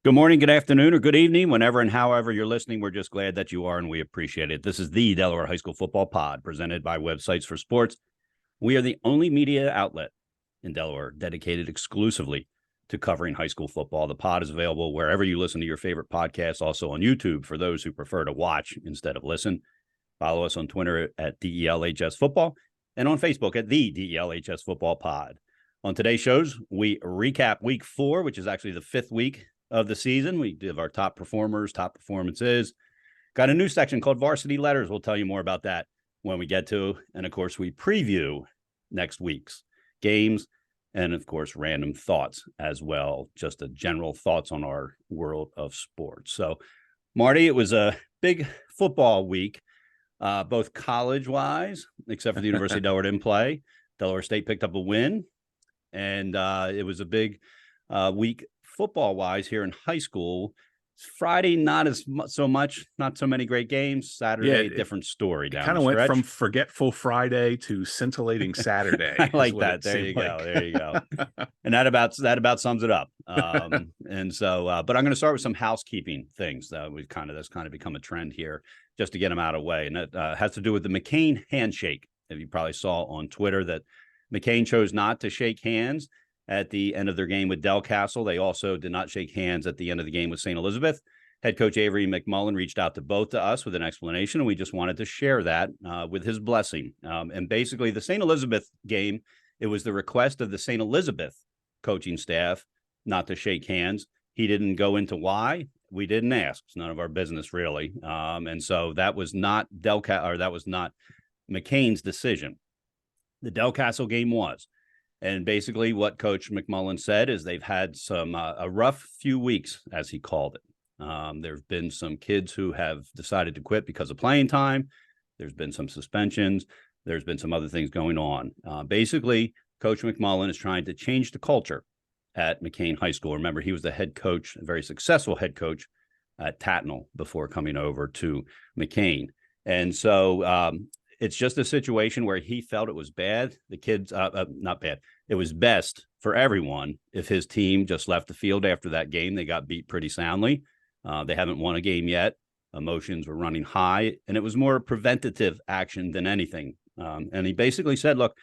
Good morning, good afternoon, or good evening, whenever and however you're listening. We're just glad that you are, and we appreciate it. This is the Delaware High School Football Pod, presented by Websites for Sports. We are the only media outlet in Delaware dedicated exclusively to covering high school football. The pod is available wherever you listen to your favorite podcasts, also on YouTube for those who prefer to watch instead of listen. Follow us on Twitter at DELHS Football and on Facebook at the DELHS Football Pod. On today's shows, we recap week 4, which is actually the 5th week of the season. We give our top performers, top performances. Got a new section called Varsity Letters. We'll tell you more about that when we get to. And of course, we preview next week's games and of course, random thoughts as well. Just a general thoughts on our world of sports. So, Marty, it was a big football week, both college-wise, except for the University of Delaware didn't play. Delaware State picked up a win, and it was a big week football-wise here in high school. Friday, not so much, not so many great games. Saturday, different story. Down kind of went from forgetful Friday to scintillating Saturday. I like that. There you go. There you go. And that about sums it up. And so, but I'm going to start with some housekeeping things that that's kind of become a trend here, just to get them out of the way. And that has to do with the McCain handshake. If you probably saw on Twitter that McCain chose not to shake hands at the end of their game with Del Castle. They also did not shake hands at the end of the game with St. Elizabeth. Head coach Avery McMullen reached out to both of us with an explanation, and we just wanted to share that with his blessing. And basically, the St. Elizabeth game, it was the request of the St. Elizabeth coaching staff not to shake hands. He didn't go into why. We didn't ask. It's none of our business, really. And so that was not that was not McCain's decision. The Del Castle game was. And basically what Coach McMullen said is they've had some a rough few weeks, as he called it. There have been some kids who have decided to quit because of playing time. There's been some suspensions. There's been some other things going on. Basically, Coach McMullen is trying to change the culture at McCain High School. Remember, he was the head coach, a very successful head coach at Tatnall before coming over to McCain. And so it's just a situation where he felt it was bad. The kids, not bad. It was best for everyone if his team just left the field after that game. They got beat pretty soundly. They haven't won a game yet. Emotions were running high, and it was more preventative action than anything. And he basically said, look,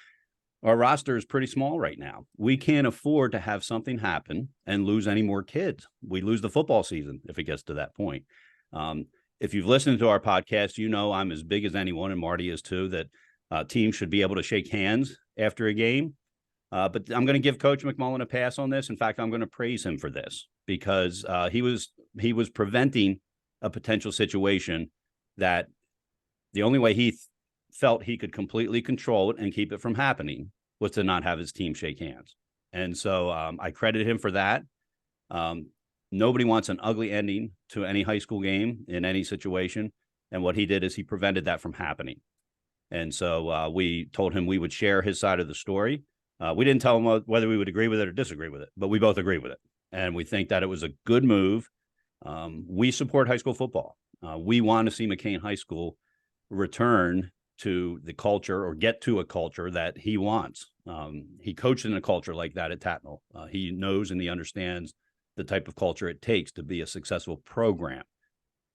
our roster is pretty small right now. We can't afford to have something happen and lose any more kids. We lose the football season if it gets to that point. If you've listened to our podcast, you know I'm as big as anyone, and Marty is too, that teams should be able to shake hands after a game. But I'm going to give Coach McMullen a pass on this. In fact, I'm going to praise him for this because he was preventing a potential situation that the only way he felt he could completely control it and keep it from happening was to not have his team shake hands. And so I credit him for that. Nobody wants an ugly ending to any high school game in any situation. And what he did is he prevented that from happening. And so we told him we would share his side of the story. We didn't tell him whether we would agree with it or disagree with it, but we both agree with it. And we think that it was a good move. We support high school football. We want to see McCain High School return to the culture or get to a culture that he wants. He coached in a culture like that at Tatnall. He knows and he understands the type of culture it takes to be a successful program,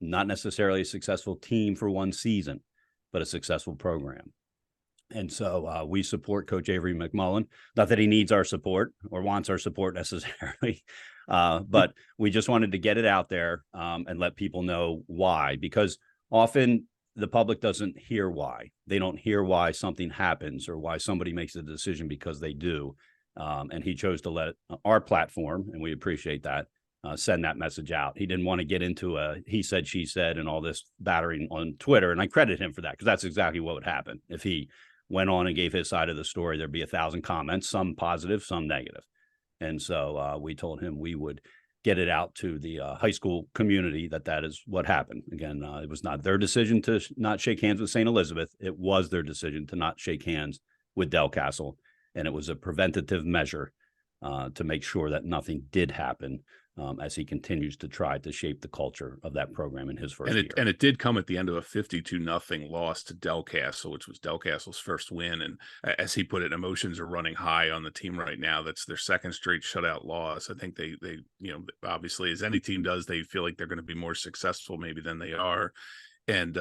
not necessarily a successful team for one season, but a successful program. And so we support Coach Avery McMullen. Not that he needs our support or wants our support necessarily, but we just wanted to get it out there and let people know why, because often the public doesn't hear why. They don't hear why something happens or why somebody makes a decision because they do. And he chose to let our platform, and we appreciate that, send that message out. He didn't want to get into a he said, she said, and all this battering on Twitter. And I credit him for that because that's exactly what would happen. If he went on and gave his side of the story, there'd be 1,000 comments, some positive, some negative. And so we told him we would get it out to the high school community that is what happened. Again, it was not their decision to not shake hands with St. Elizabeth. It was their decision to not shake hands with Del Castle. And it was a preventative measure to make sure that nothing did happen as he continues to try to shape the culture of that program in his first year. And it did come at the end of a 52-0 loss to Delcastle, which was Delcastle's first win. And as he put it, emotions are running high on the team right now. That's their second straight shutout loss. I think they obviously, as any team does, they feel like they're going to be more successful maybe than they are. And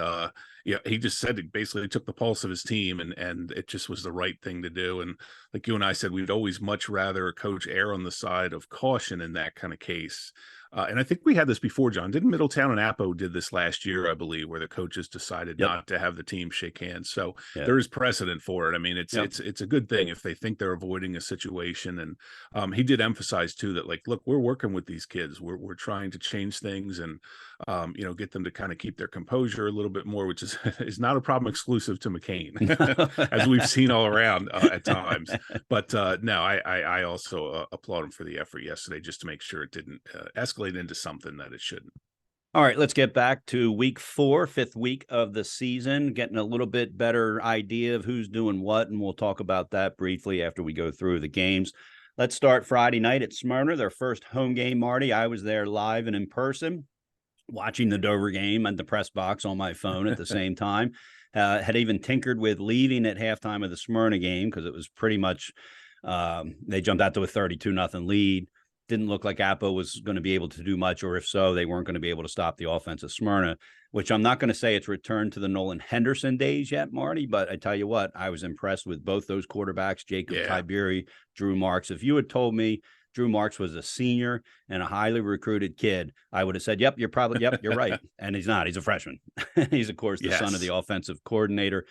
he just said it basically took the pulse of his team, and it just was the right thing to do. And like you and I said, we'd always much rather a coach err on the side of caution in that kind of case. And I think we had this before, John. Didn't Middletown and Appo did this last year, I believe, where the coaches decided not to have the team shake hands. So there is precedent for it. I mean, it's a good thing if they think they're avoiding a situation. And he did emphasize too that, like, look, we're working with these kids. We're trying to change things and get them to kind of keep their composure a little bit more, which is not a problem exclusive to McCain, as we've seen all around at times. But no, I also applaud him for the effort yesterday, just to make sure it didn't escalate into something that it shouldn't. All right, let's get back to week 4, 5th week of the season, getting a little bit better idea of who's doing what, and we'll talk about that briefly after we go through the games. Let's start Friday night at Smyrna, their first home game, Marty. I was there live and in person, watching the Dover game and the press box on my phone at the same time. Had even tinkered with leaving at halftime of the Smyrna game because it was pretty much they jumped out to a 32-0 lead. Didn't look like Appo was going to be able to do much, or if so, they weren't going to be able to stop the offense of Smyrna, which I'm not going to say it's returned to the Nolan Henderson days yet, Marty, but I tell you what, I was impressed with both those quarterbacks, Jacob Tiberi, Drew Marks. If you had told me Drew Marks was a senior and a highly recruited kid, I would have said, you're right. And he's not. He's a freshman. He's, of course, the son of the offensive coordinator.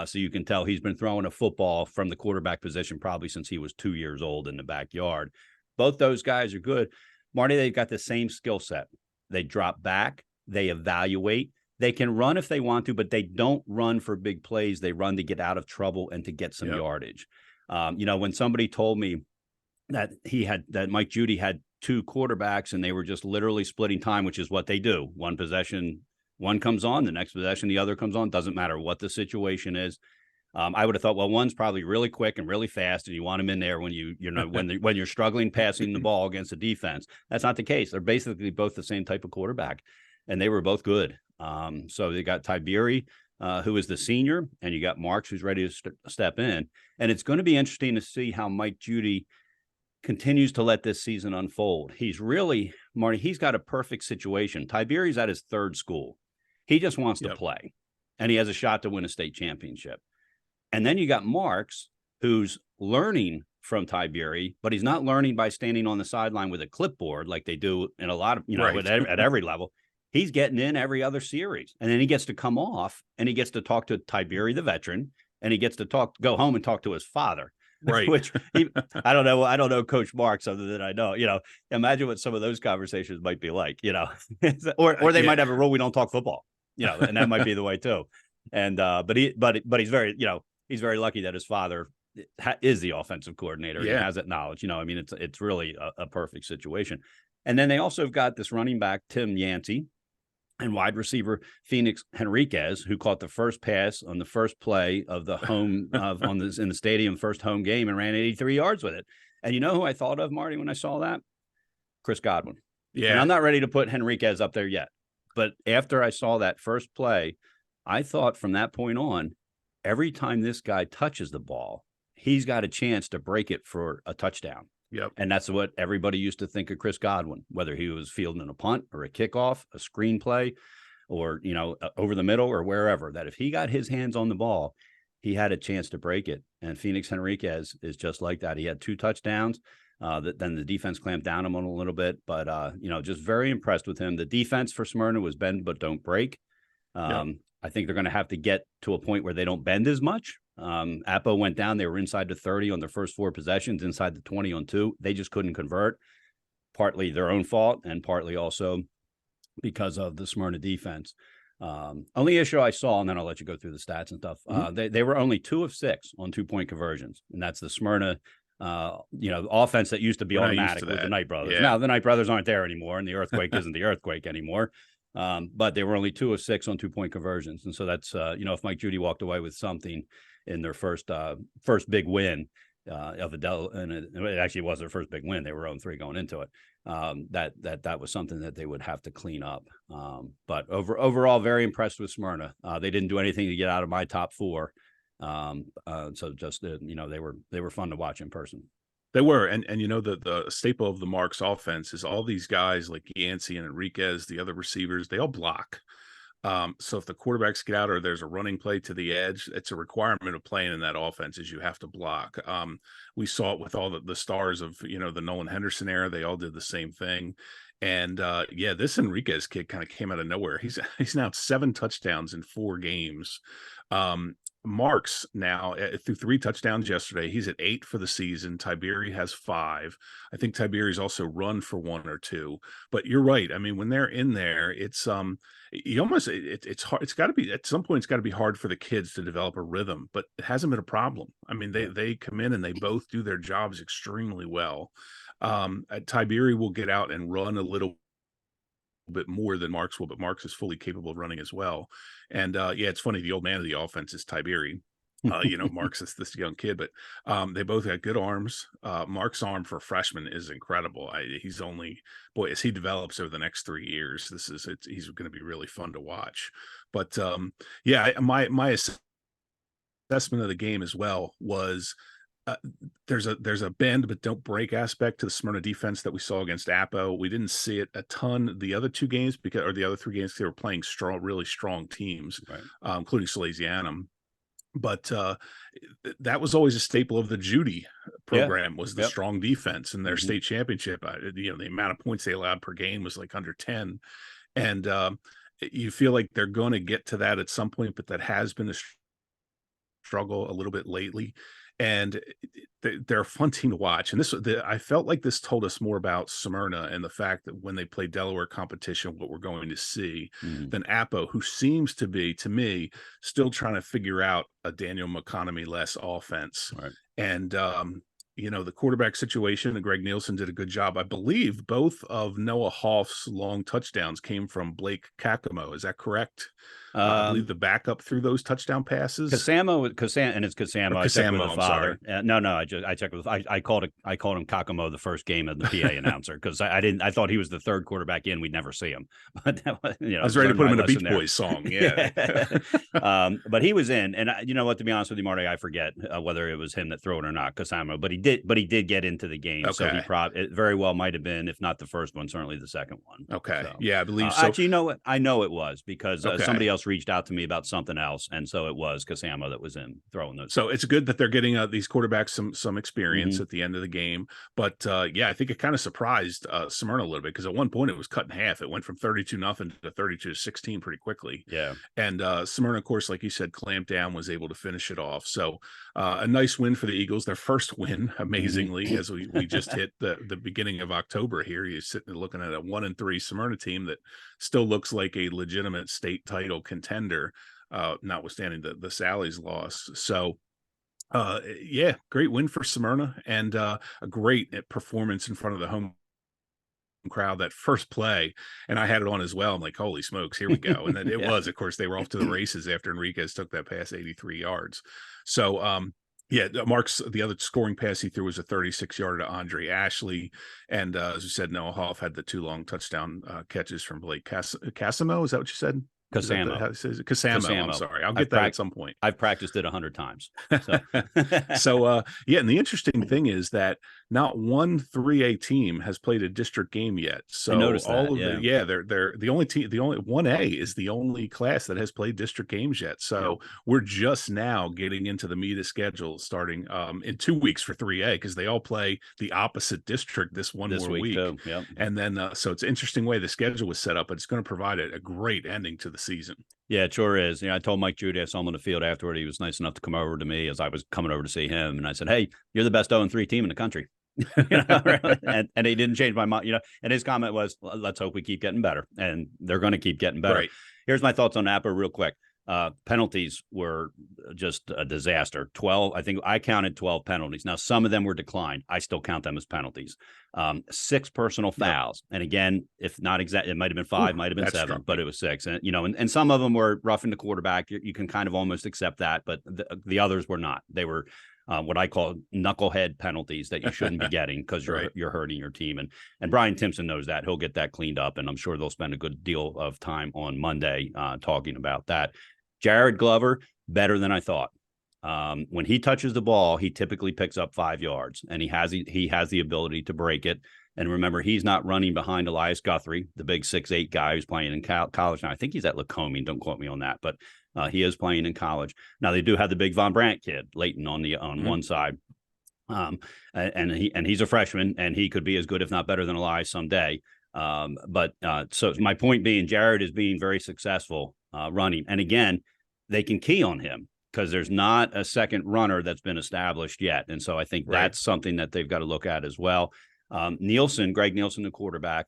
So you can tell he's been throwing a football from the quarterback position probably since he was 2 years old in the backyard. Both those guys are good. Marty, they've got the same skill set. They drop back. They evaluate. They can run if they want to, but they don't run for big plays. They run to get out of trouble and to get some yardage. When somebody told me that Mike Judy had 2 quarterbacks and they were just literally splitting time, which is what they do. One possession, one comes on, the next possession, the other comes on. Doesn't matter what the situation is. I would have thought, well, one's probably really quick and really fast, and you want him in there when when you're struggling passing the ball against the defense. That's not the case. They're basically both the same type of quarterback, and they were both good. So they got Tiberi, who is the senior, and you got Marks, who's ready to step in. And it's going to be interesting to see how Mike Judy continues to let this season unfold. He's really, Marty, he's got a perfect situation. Tiberi's at his 3rd school. He just wants to play, and he has a shot to win a state championship. And then you got Marks, who's learning from Tiberi, but he's not learning by standing on the sideline with a clipboard like they do in a lot of, at every level. He's getting in every other series. And then he gets to come off and he gets to talk to Tiberi, the veteran, and he gets to go home and talk to his father. Right. Which I don't know. I don't know Coach Marks other than I know, imagine what some of those conversations might be like, or they might have a rule we don't talk football, and that might be the way too. And but he's very, he's very lucky that his father is the offensive coordinator. He has that knowledge. It's really a perfect situation. And then they also have got this running back, Tim Yancey, and wide receiver Phoenix Henriquez, who caught the first pass on the first play of the home in the stadium first home game and ran 83 yards with it. And you know who I thought of, Marty, when I saw that? Chris Godwin. Yeah. And I'm not ready to put Henriquez up there yet. But after I saw that first play, I thought from that point on, every time this guy touches the ball, he's got a chance to break it for a touchdown. Yep. And that's what everybody used to think of Chris Godwin, whether he was fielding a punt or a kickoff, a screenplay, or, over the middle or wherever, that if he got his hands on the ball, he had a chance to break it. And Phoenix Henriquez is just like that. He had 2 touchdowns. Then the defense clamped down on him a little bit, but, just very impressed with him. The defense for Smyrna was bend but don't break. I think they're going to have to get to a point where they don't bend as much. Appo went down. They were inside the 30 on their first 4 possessions, inside the 20 on 2. They just couldn't convert, partly their own fault and partly also because of the Smyrna defense. Only issue I saw, and then I'll let you go through the stats and stuff. They were only 2 of 6 on 2-point conversions, and that's the Smyrna offense that used to be automatic with the Knight brothers. Now the Knight brothers aren't there anymore, and the earthquake isn't the earthquake anymore. But they were only 2 of 6 on 2-point conversions. And so that's, if Mike Judy walked away with something in their first big win, of and it actually was their first big win. They were 0-3 going into it. That was something that they would have to clean up. But overall, very impressed with Smyrna. They didn't do anything to get out of my top 4. So just they were fun to watch in person. They were, and the staple of the Marks offense is all these guys like Yancey and Enriquez, the other receivers, they all block. So if the quarterbacks get out or there's a running play to the edge, it's a requirement of playing in that offense is you have to block. We saw it with all the stars of, the Nolan Henderson era. They all did the same thing. And this Enriquez kid kind of came out of nowhere. He's now 7 touchdowns in 4 games. Marks now threw 3 touchdowns yesterday. He's at 8 for the season. Tiberi has 5. I think Tiberi's also run for 1 or 2. But you're right. I mean, when they're in there, it's it's hard. It's got to be at some point. It's got to be hard for the kids to develop a rhythm, but it hasn't been a problem. I mean, they come in and they both do their jobs extremely well. Tiberi will get out and run a little bit more than Marks will, but Marks is fully capable of running as well. And it's funny, the old man of the offense is Tiberi. Marks is this young kid, but they both got good arms. Mark's arm for a freshman is incredible. He's only, boy, as he develops over the next 3 years, he's going to be really fun to watch. But my assessment of the game as well was there's a bend but don't break aspect to the Smyrna defense that we saw against Appo. We didn't see it a ton the other 2 games the other 3 games, they were playing really strong teams, right. Including Salesianum. But that was always a staple of the Judy program was the strong defense in their state championship. The amount of points they allowed per game was like under 10. And you feel like they're going to get to that at some point, but that has been a struggle a little bit lately. And they're a fun team to watch. And I felt like this told us more about Smyrna and the fact that when they play Delaware competition, what we're going to see than Appo, who seems to be, to me, still trying to figure out a Daniel McConomy-less offense. Right. And, the quarterback situation, and Greg Nielsen did a good job. I believe both of Noah Hoff's long touchdowns came from Blake Kakamo. Is that correct? I believe the backup threw those touchdown passes. Kasamo, and it's Kasamo. I checked with the father. No, I checked with. I called him Kakamo the first game of the PA announcer because I thought he was the 3rd quarterback in. We'd never see him, but I was ready to put him in a Beach Boys song. Yeah, but he was in, and you know what? To be honest with you, Marty, I forget whether it was him that threw it or not, Kasamo. But he did get into the game, so he it very well might have been, if not the first one, certainly the second one. Okay, so, I believe so. Actually, you know what? I know it was because somebody else reached out to me about something else, and so it was Kasamo that was in throwing those. So it's good that they're getting these quarterbacks some experience at the end of the game. But I think it kind of surprised Smyrna a little bit because at one point it was cut in half. It went from 32-0 to 32-16 pretty quickly. Yeah, and Smyrna, of course, like you said, clamped down, was able to finish it off. So a nice win for the Eagles, their first win, amazingly, as we just hit the beginning of October here. You're sitting and looking at a 1-3 Smyrna team that still looks like a legitimate state title contender, notwithstanding the Sally's loss. So great win for Smyrna, and a great performance in front of the home crowd that first play. And I had it on as well. I'm like, holy smokes, here we go. And then it was, of course, they were off to the races after Enriquez took that pass 83 yards. So Mark's, the other scoring pass he threw was a 36-yarder to Andre Ashley. And as you said, Noah Hoff had the 2 long touchdown catches from Blake Casamo. Is that what you said? Kasamo. I'm sorry. I'll get that at some point. I've practiced it 100 times. So, and the interesting thing is that not one 3A team has played a district game yet. So I noticed all that, of they're the only team, the only 1A is the only class that has played district games yet. So we're just now getting into the meat of schedule starting in 2 weeks for 3A because they all play the opposite district this week. Too. Yep. And then so it's an interesting way the schedule was set up, but it's going to provide a great ending to the season. Yeah, it sure is. I told Mike Judy, I saw him on the field afterward. He was nice enough to come over to me as I was coming over to see him. And I said, hey, you're the best 0-3 team in the country. and he didn't change my mind, and his comment was, well, let's hope we keep getting better. And they're going to keep getting better. Right. Here's my thoughts on Appo real quick. Penalties were just a disaster. 12, I think I counted 12 penalties. Now, some of them were declined. I still count them as penalties. 6 personal fouls. Yep. And again, if not exact, it might've been 5, might've been 7, but it was 6. And, and some of them were roughing the quarterback. You can kind of almost accept that, but the others were not. They were what I call knucklehead penalties that you shouldn't be getting because you're hurting your team. And Brian Timpson knows that. He'll get that cleaned up, and I'm sure they'll spend a good deal of time on Monday talking about that. Jared Glover, better than I thought. When he touches the ball, he typically picks up 5 yards, and he has the ability to break it. And remember, he's not running behind Elias Guthrie, the big 6'8" guy who's playing in college now. I think he's at Lacombe. Don't quote me on that, but he is playing in college. Now they do have the big Von Brandt kid, Leighton, on one side, and he's a freshman, and he could be as good, if not better, than Elias someday. So my point being, Jared is being very successful running, and again, they can key on him because there's not a second runner that's been established yet, and so I think that's something that they've got to look at as well. Greg Nielsen, the quarterback,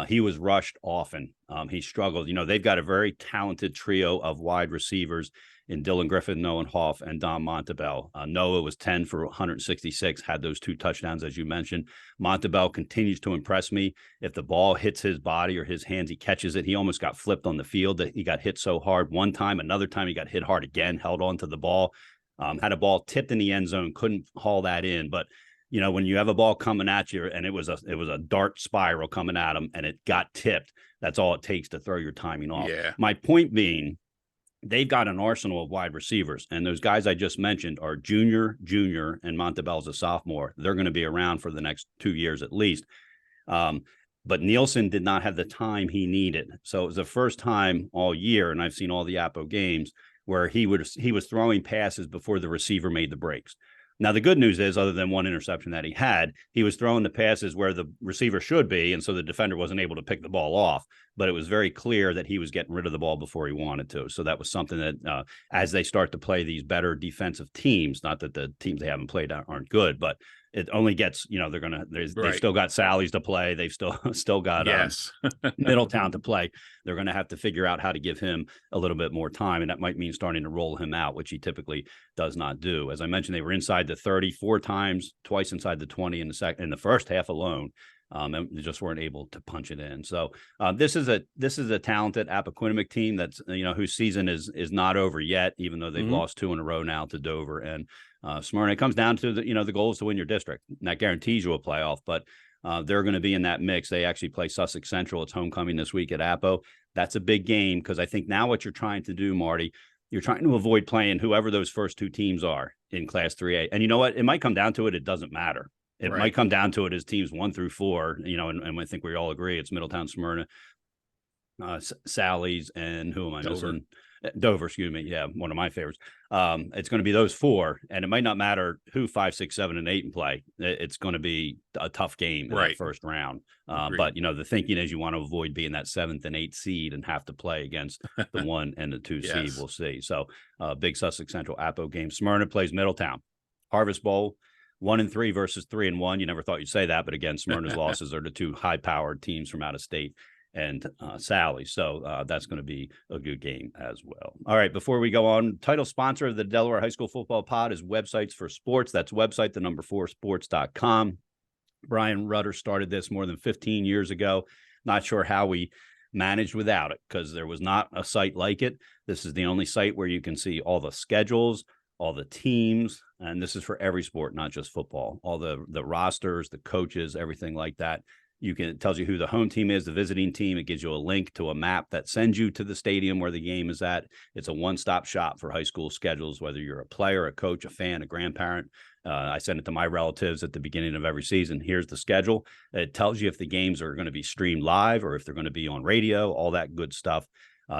he was rushed often. He struggled. They've got a very talented trio of wide receivers in Dylan Griffin, Noah Hoff, and Don Montabell. Noah was 10 for 166, had those 2 touchdowns, as you mentioned. Montabell continues to impress me. If the ball hits his body or his hands, he catches it. He almost got flipped on the field. That he got hit so hard one time. Another time he got hit hard again, held on to the ball, had a ball tipped in the end zone, couldn't haul that in. But when you have a ball coming at you and it was a dart spiral coming at him and it got tipped, that's all it takes to throw your timing off. Yeah. My point being, they've got an arsenal of wide receivers, and those guys I just mentioned are junior, and Montabell's a sophomore. They're going to be around for the next 2 years at least. But Nielsen did not have the time he needed. So it was the first time all year, and I've seen all the Appo games, where he was throwing passes before the receiver made the breaks. Now, the good news is, other than one interception that he was throwing the passes where the receiver should be, and so the defender wasn't able to pick the ball off. But it was very clear that he was getting rid of the ball before he wanted to. So that was something that, as they start to play these better defensive teams, not that the teams they haven't played aren't good, but it only gets, they've still got Sally's to play. They've still got Middletown to play. They're going to have to figure out how to give him a little bit more time. And that might mean starting to roll him out, which he typically does not do. As I mentioned, they were inside the 30 4 times, twice inside the 20 in the first half alone. And they just weren't able to punch it in. So this is a talented Appoquinimink team that's, whose season is not over yet, even though they've lost 2 in a row now to Dover and Smyrna. It comes down to the goal is to win your district. And that guarantees you a playoff, but they're going to be in that mix. They actually play Sussex Central. It's homecoming this week at Appo. That's a big game because I think now what you're trying to do, Marty, you're trying to avoid playing whoever those first 2 teams are in Class 3A. And you know what? It might come down to it. It doesn't matter. It might come down to it as teams 1 through 4, and I think we all agree it's Middletown, Smyrna, Sally's, and who am I missing? Dover, excuse me. Yeah, one of my favorites. It's going to be those 4, and it might not matter who 5, 6, 7, and 8 in play. It's going to be a tough game in that first round. But the thinking is you want to avoid being that 7th and 8th seed and have to play against the 1 and the 2 seed. We'll see. So big Sussex Central Appo game. Smyrna plays Middletown. Harvest Bowl. 1-3 versus 3-1. You never thought you'd say that, but again, Smyrna's losses are the 2 high-powered teams from out of state and Sally. So that's going to be a good game as well. All right, before we go on, title sponsor of the Delaware High School Football Pod is Websites for Sports. That's website, 4sports.com. Brian Rudder started this more than 15 years ago. Not sure how we managed without it because there was not a site like it. This is the only site where you can see all the schedules, all the teams, and this is for every sport, not just football, all the rosters, the coaches, everything like that. It tells you who the home team is, the visiting team. It gives you a link to a map that sends you to the stadium where the game is at. It's a one-stop shop for high school schedules, whether you're a player, a coach, a fan, a grandparent. I send it to my relatives at the beginning of every season. Here's the schedule. It tells you if the games are going to be streamed live or if they're going to be on radio, all that good stuff.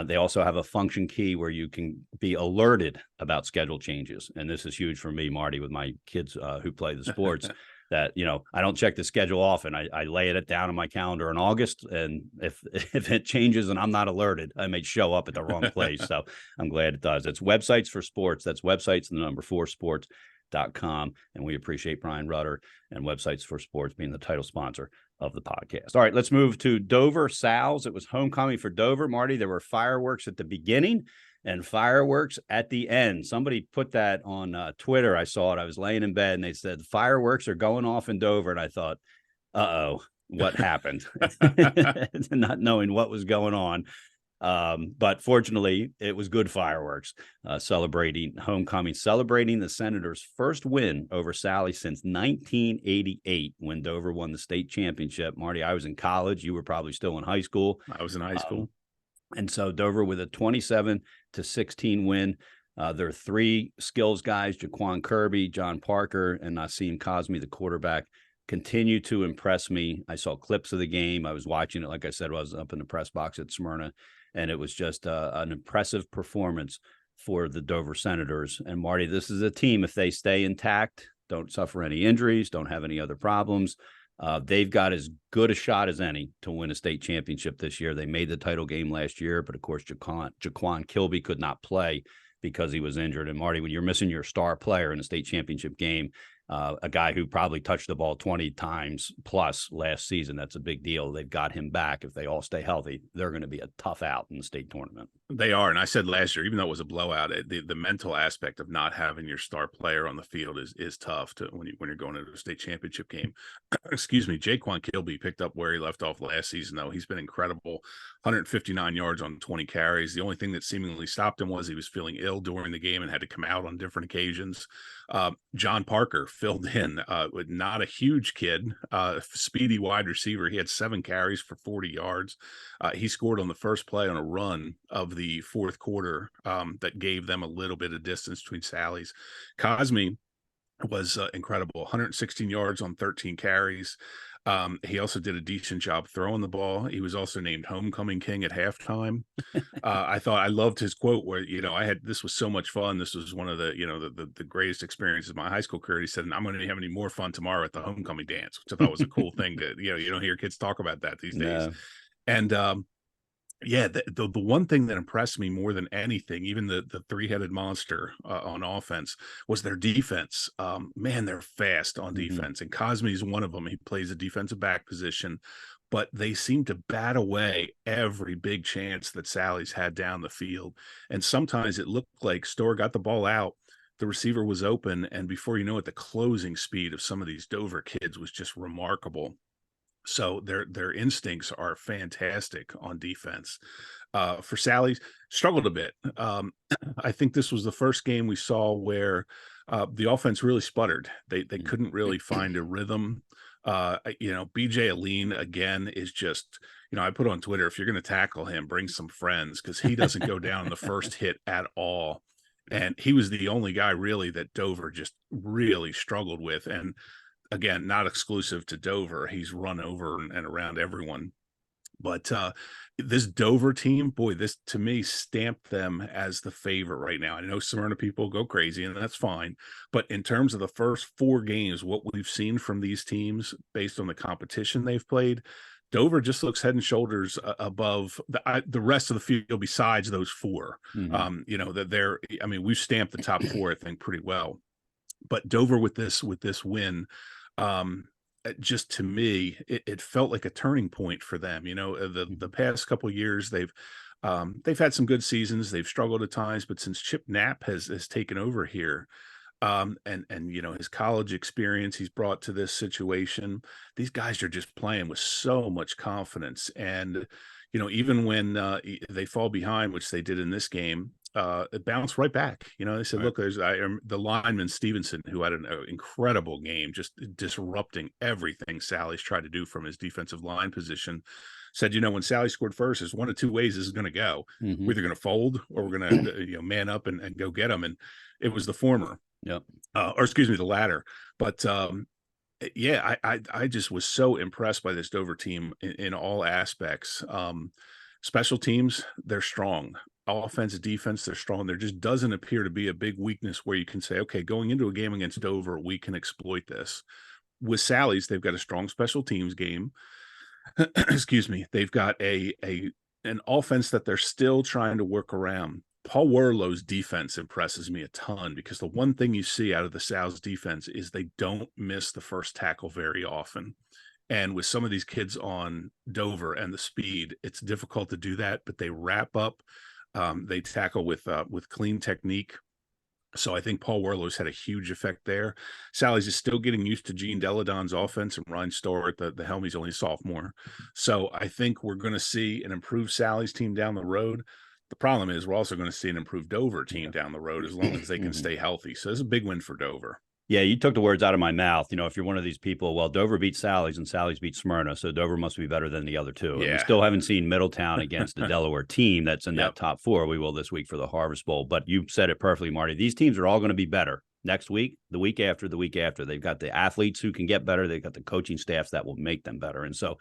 They also have a function key where you can be alerted about schedule changes. And this is huge for me, Marty, with my kids who play the sports, that, I don't check the schedule often. I lay it down on my calendar in August. And if it changes and I'm not alerted, I may show up at the wrong place. So I'm glad it does. It's Websites for Sports. That's websites, 4sports.com. And we appreciate Brian Rudder and Websites for Sports being the title sponsor of the podcast. All right, let's move to Dover Sal's. It was homecoming for Dover, Marty. There were fireworks at the beginning and fireworks at the end. Somebody put that on Twitter. I saw it. I was laying in bed and they said fireworks are going off in Dover. And I thought, what happened? Not knowing what was going on. But fortunately, it was good fireworks, celebrating homecoming, celebrating the Senators' first win over Sally since 1988 when Dover won the state championship. Marty, I was in college. You were probably still in high school. I was in high school. And so Dover with a 27-16 win. There are three skills guys, Jaquan Kirby, John Parker, and Nasim Cosme, the quarterback, continue to impress me. I saw clips of the game. I was watching it. Like I said, I was up in the press box at Smyrna, and it was just an impressive performance for the Dover Senators. And Marty, this is a team, if they stay intact, don't suffer any injuries, don't have any other problems, they've got as good a shot as any to win a state championship this year. They made the title game last year, but of course, Jaquan Kilby could not play because he was injured. And Marty, when you're missing your star player in a state championship game, a guy who probably touched the ball 20 times plus last season, that's a big deal. They've got him back. If they all stay healthy, they're going to be a tough out in the state tournament. They are. And I said last year, even though it was a blowout, the mental aspect of not having your star player on the field is tough when you're going into a state championship game. Excuse me. Jaquan Kilby picked up where he left off last season, though. He's been incredible. 159 yards on 20 carries. The only thing that seemingly stopped him was he was feeling ill during the game and had to come out on different occasions. John Parker filled in with not a huge kid, speedy wide receiver. He had 7 carries for 40 yards. He scored on the first play on a run of the fourth quarter that gave them a little bit of distance between Sally's. Cosme was incredible, 116 yards on 13 carries. He also did a decent job throwing the ball. He was also named homecoming king at halftime. I loved his quote where, this was so much fun. This was one of the greatest experiences of my high school career. He said, and I'm going to be having more fun tomorrow at the homecoming dance, which I thought was a cool thing to, you don't hear kids talk about that these days. No. And, yeah, the one thing that impressed me more than anything, even the three-headed monster on offense, was their defense. Man, they're fast on defense, and Cosme's one of them. He plays a defensive back position, but they seem to bat away every big chance that Sally's had down the field. And sometimes it looked like Storr got the ball out, the receiver was open, and before you know it, the closing speed of some of these Dover kids was just remarkable. So their instincts are fantastic on defense. For Sally's, struggled a bit. I think this was the first game we saw where the offense really sputtered. They couldn't really find a rhythm. BJ Aline again is just, I put on Twitter, if you're going to tackle him, bring some friends, because he doesn't go down the first hit at all. And he was the only guy really that Dover just really struggled with. And again, not exclusive to Dover. He's run over and around everyone. But this Dover team, boy, this to me stamped them as the favorite right now. I know Smyrna people go crazy, and that's fine. But in terms of the first 4 games, what we've seen from these teams based on the competition they've played, Dover just looks head and shoulders above the rest of the field besides those 4. Mm-hmm. We've stamped the top 4, I think, pretty well. But Dover with this win, just to me, it felt like a turning point for them. The past couple of years, they've had some good seasons. They've struggled at times, but since Chip Knapp has taken over here, and his college experience he's brought to this situation, these guys are just playing with so much confidence. And even when they fall behind, which they did in this game, it bounced right back. They said, look, there's the lineman Stevenson, who had an incredible game, just disrupting everything Sally's tried to do from his defensive line position. Said, when Sally scored first, there's 1 of 2 ways this is going to go. Mm-hmm. We're either going to fold or we're going to man up and go get them. And it was the former. Yep. The latter. But I just was so impressed by this Dover team in all aspects. Special teams, they're strong. Offense, defense, they're strong. There just doesn't appear to be a big weakness where you can say, okay, going into a game against Dover, we can exploit this. With Sally's, they've got a strong special teams game. Excuse me. They've got an offense that they're still trying to work around. Paul Warlow's defense impresses me a ton, because the one thing you see out of the Sal's defense is they don't miss the first tackle very often. And with some of these kids on Dover and the speed, it's difficult to do that, but they wrap up. They tackle with clean technique. So I think Paul Warlow's had a huge effect there. Sally's is still getting used to Gene Deladon's offense, and Ryan Stewart, the helm, he's only a sophomore. So I think we're going to see an improved Sally's team down the road. The problem is we're also going to see an improved Dover team down the road as long as they can stay healthy. So it's a big win for Dover. Yeah, you took the words out of my mouth. You know, if you're one of these people, well, Dover beat Sally's and Sally's beat Smyrna, so Dover must be better than the other two. Yeah. And we still haven't seen Middletown against the Delaware team that's in that top four. We will this week for the Harvest Bowl. But you said it perfectly, Marty. These teams are all going to be better next week, the week after, the week after. They've got the athletes who can get better. They've got the coaching staffs that will make them better. And so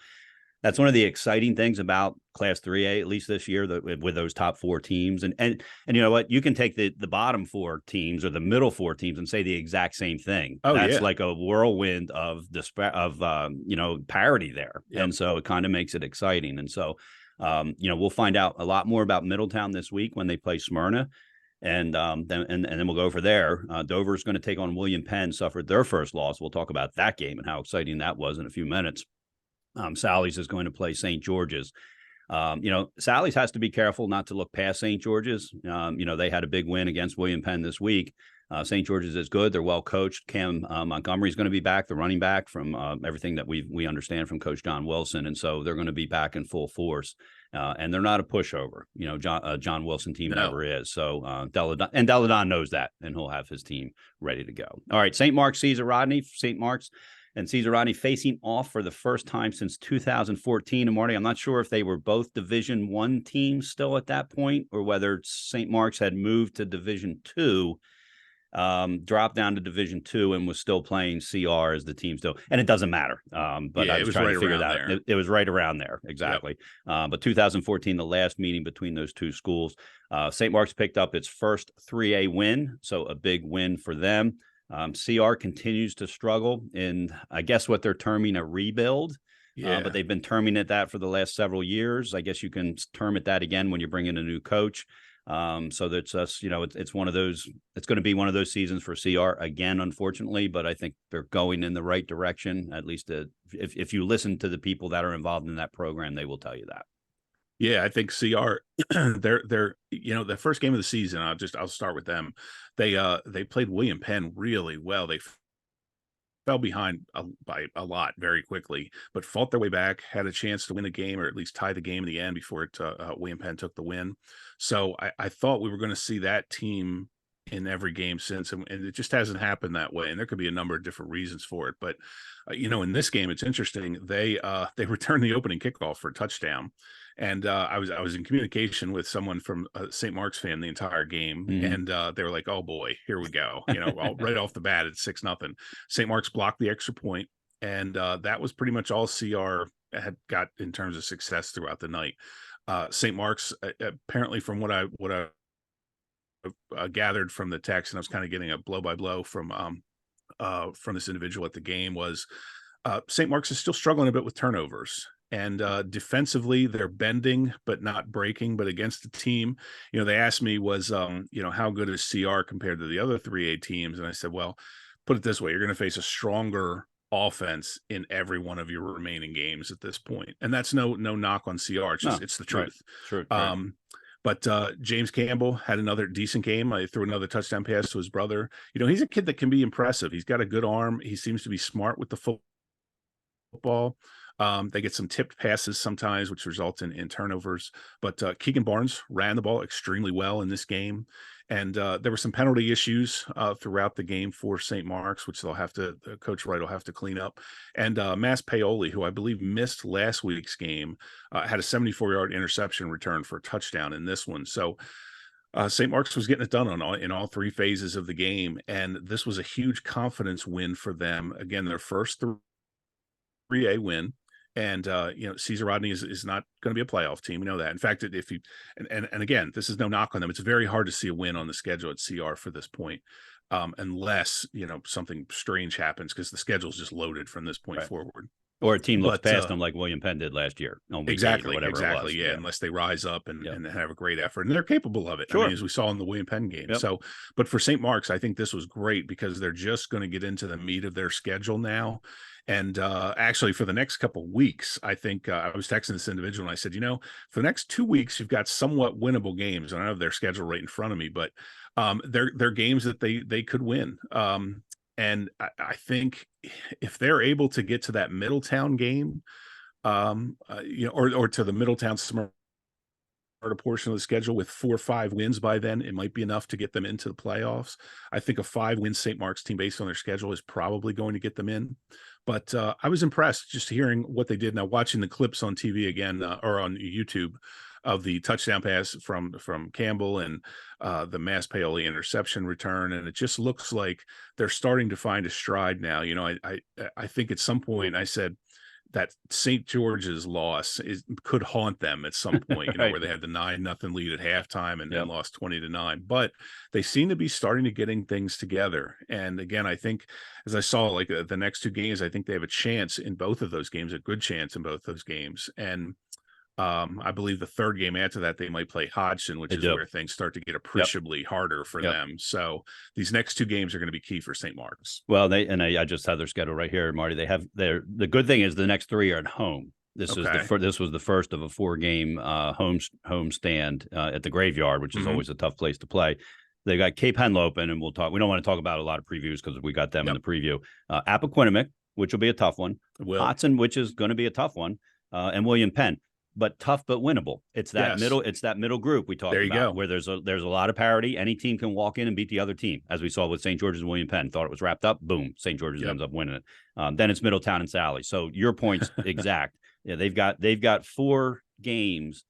that's one of the exciting things about Class 3A, at least this year, with those top four teams. And you know what? You can take the bottom four teams or the middle four teams and say the exact same thing. Oh, that's like a whirlwind of parity there. Yep. And so it kind of makes it exciting. And so, we'll find out a lot more about Middletown this week when they play Smyrna. And then we'll go for there. Dover's going to take on William Penn, suffered their first loss. We'll talk about that game and how exciting that was in a few minutes. Sally's is going to play St. George's. Sally's has to be careful not to look past St. George's. They had a big win against William Penn this week. St. George's is good. They're well coached. Cam Montgomery's going to be back, the running back, from everything that we understand from Coach John Wilson. And so they're going to be back in full force. And they're not a pushover. John Wilson team never is. So Deladon knows that, and he'll have his team ready to go. All right, St. Mark's, Caesar Rodney. St. Mark's and Caesar Rodney facing off for the first time since 2014. And Marty, I'm not sure if they were both Division I teams still at that point, or whether St. Mark's had moved to Division II, dropped down to Division II, and was still playing CR as the team still. And it doesn't matter. But I was trying to figure that out. It was right around there. Exactly. Yep. But 2014, the last meeting between those two schools, St. Mark's picked up its first 3A win. So a big win for them. CR continues to struggle in, I guess, what they're terming a rebuild. But they've been terming it that for the last several years. I guess you can term it that again when you bring in a new coach. So that's us, it's one of those, it's going to be one of those seasons for CR again, unfortunately, but I think they're going in the right direction. At least if you listen to the people that are involved in that program, they will tell you that. Yeah, I think CR, they're the first game of the season. I'll start with them. They played William Penn really well. They fell behind by a lot very quickly, but fought their way back, had a chance to win the game, or at least tie the game in the end before William Penn took the win. So I thought we were going to see that team in every game since, and it just hasn't happened that way. And there could be a number of different reasons for it. But in this game, it's interesting. They returned the opening kickoff for a touchdown. And I was in communication with someone from St. Mark's fan the entire game, and they were like, "Oh boy, here we go!" Right off the bat, it's 6-0. St. Mark's blocked the extra point, and that was pretty much all CR had got in terms of success throughout the night. St. Mark's, apparently, from what I gathered from the text, and I was kind of getting a blow by blow from this individual at the game, was St. Mark's is still struggling a bit with turnovers. And defensively, they're bending but not breaking. But against the team, they asked me how good is CR compared to the other 3A teams? And I said, well, put it this way, you're going to face a stronger offense in every one of your remaining games at this point. And that's no knock on CR. It's the truth. Right. Sure. But James Campbell had another decent game. I threw another touchdown pass to his brother. He's a kid that can be impressive. He's got a good arm. He seems to be smart with the football. They get some tipped passes sometimes, which result in turnovers. But Keegan Barnes ran the ball extremely well in this game. And there were some penalty issues throughout the game for St. Mark's, which Coach Wright will have to clean up. And Mass Paoli, who I believe missed last week's game, had a 74-yard interception return for a touchdown in this one. So St. Mark's was getting it done in all three phases of the game. And this was a huge confidence win for them. Again, their first 3A win. And Caesar Rodney is not going to be a playoff team. We know that. In fact, if you and again, this is no knock on them. It's very hard to see a win on the schedule at CR for this point, unless something strange happens, because the schedule is just loaded from this point forward. Or a team looks past them like William Penn did last year. Exactly. Yeah, unless they rise up and have a great effort, and they're capable of it. Sure. I mean, as we saw in the William Penn game. Yep. So, but for St. Mark's, I think this was great because they're just going to get into the meat of their schedule now. And actually, for the next couple of weeks, I think I was texting this individual and I said, for the next 2 weeks, you've got somewhat winnable games. And I have their schedule right in front of me, but they're games that they could win. And I think if they're able to get to that Middletown game, or to the Middletown Smyrna portion of the schedule with 4 or 5 wins by then, it might be enough to get them into the playoffs. I think a 5-win St. Mark's team based on their schedule is probably going to get them in. But I was impressed just hearing what they did. Now, watching the clips on TV again, or on YouTube, of the touchdown pass from Campbell and the Mass Paoli interception return, and it just looks like they're starting to find a stride now. I think at some point I said that St. George's loss could haunt them at some point, Right. where they had the 9-0 lead at halftime and then lost 20-9. But they seem to be starting to getting things together. And again, I think, as I saw, like the next 2 games, I think they have a chance in both of those games, a good chance in both those games. And I believe the 3rd game after that, they might play Hodgson, which is where things start to get appreciably harder for them. So these next 2 games are going to be key for St. Mark's. Well, I just have their schedule right here, Marty. They have the good thing is the next 3 are at home. This was the first of a 4-game home stand at the Graveyard, which is always a tough place to play. They got Cape Henlopen, and we don't want to talk about a lot of previews because we got them in the preview. Appoquinimink, which will be a tough one. Hodgson, which is going to be a tough one, and William Penn. But tough, but winnable. It's that middle group we talked about, where there's a lot of parity. Any team can walk in and beat the other team, as we saw with St. George's and William Penn. Thought it was wrapped up, boom, St. George's ends up winning it. Then it's Middletown and Sally. So your point's exact. Yeah, they've got 4 games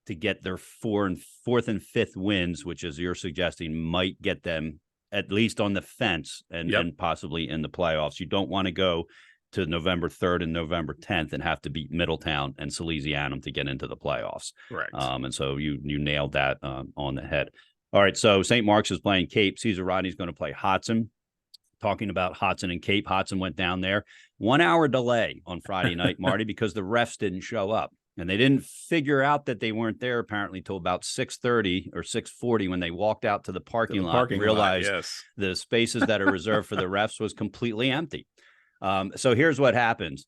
to get their 4th and 5th wins, which, as you're suggesting, might get them at least on the fence and possibly in the playoffs. You don't want to go to November 3rd and November 10th and have to beat Middletown and Salesianum to get into the playoffs. Right. And so you nailed that on the head. All right, so St. Mark's is playing Cape. Caesar Rodney's going to play Hodgson. Talking about Hodgson and Cape, Hodgson went down there. 1 hour delay on Friday night, Marty, because the refs didn't show up. And they didn't figure out that they weren't there apparently till about 6:30 or 6:40 when they walked out to the parking lot and realized the spaces that are reserved for the refs was completely empty. So here's what happens.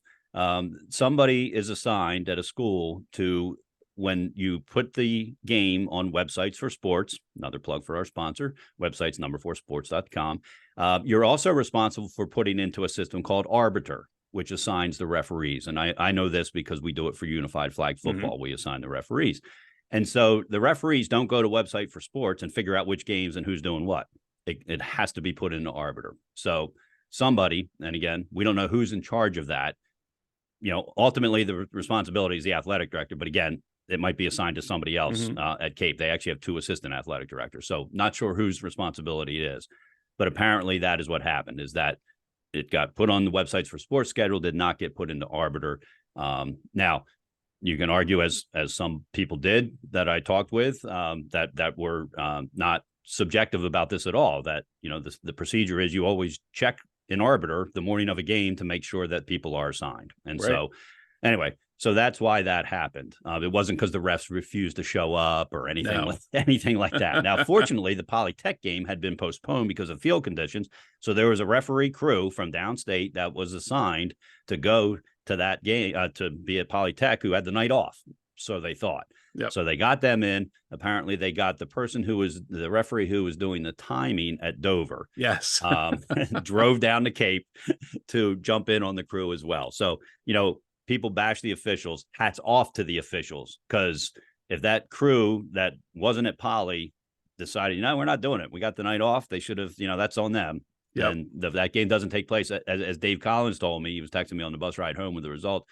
Somebody is assigned at a school to, when you put the game on Websites for Sports, another plug for our sponsor, websites number4sports.com. You're also responsible for putting into a system called Arbiter, which assigns the referees. And I know this because we do it for Unified Flag Football. We assign the referees. And so the referees don't go to Website for Sports and figure out which games and who's doing what. It has to be put into Arbiter. So somebody, and again, we don't know who's in charge of that. Ultimately the responsibility is the athletic director, but again, it might be assigned to somebody else at Cape. They actually have 2 assistant athletic directors. So not sure whose responsibility it is, but apparently that is what happened, is that it got put on the Websites for Sports schedule, did not get put into Arbiter. Now you can argue, as some people did that I talked with, that were not subjective about this at all, that, the procedure is you always check in Arbiter the morning of a game to make sure that people are assigned. And so anyway, so that's why that happened. It wasn't because the refs refused to show up or anything like that. Now, fortunately, the Polytech game had been postponed because of field conditions. So there was a referee crew from downstate that was assigned to go to that game, to be at Polytech, who had the night off. So they thought. So they got them in. Apparently, they got the person who was the referee who was doing the timing at Dover. Yes. Drove down to Cape to jump in on the crew as well. So, people bash the officials. Hats off to the officials, because if that crew that wasn't at Poly decided, we're not doing it, we got the night off, they should have, that's on them. And that game doesn't take place, as Dave Collins told me. He was texting me on the bus ride home with the result.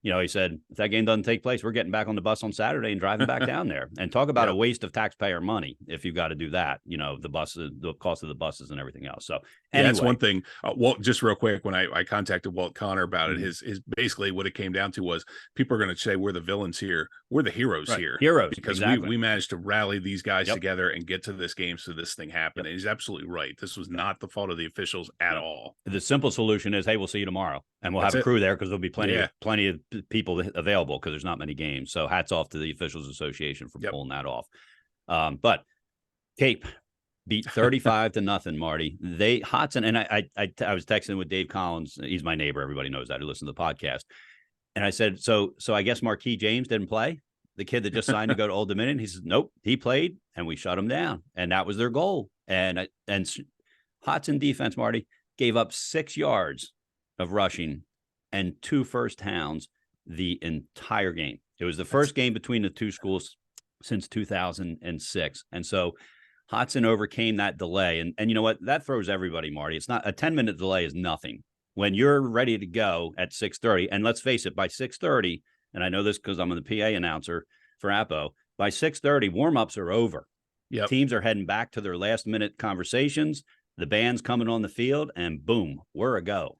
He said, if that game doesn't take place, we're getting back on the bus on Saturday and driving back down there. And talk about a waste of taxpayer money if you've got to do that, the buses, the cost of the buses and everything else. So anyway. That's one thing. Walt, just real quick, when I contacted Walt Connor about it, his basically what it came down to was, people are going to say we're the villains here. We're the heroes here. Heroes. Because we managed to rally these guys together and get to this game so this thing happened. And he's absolutely right. This was not the fault of the officials at all. The simple solution is, hey, we'll see you tomorrow. And we'll have a crew there because there'll be plenty of people available because there's not many games. So hats off to the Officials Association for pulling that off. But Cape beat 35-0, Marty. Hodgson, and I was texting with Dave Collins. He's my neighbor. Everybody knows that who listens to the podcast. And I said, so I guess Marquis James didn't play? The kid that just signed to go to Old Dominion? He says, nope, he played and we shut him down. And that was their goal. And Hodgson defense, Marty, gave up 6 yards of rushing and 2 first downs the entire game. It was the first game between the two schools since 2006. And so Hodgson overcame that delay. And you know what? That throws everybody, Marty. It's not a 10-minute delay is nothing. When you're ready to go at 6:30, and let's face it, by 6:30, and I know this because I'm the PA announcer for Appo, by 6:30, warm-ups are over. Yep. Teams are heading back to their last-minute conversations. The band's coming on the field, and boom, we're a go.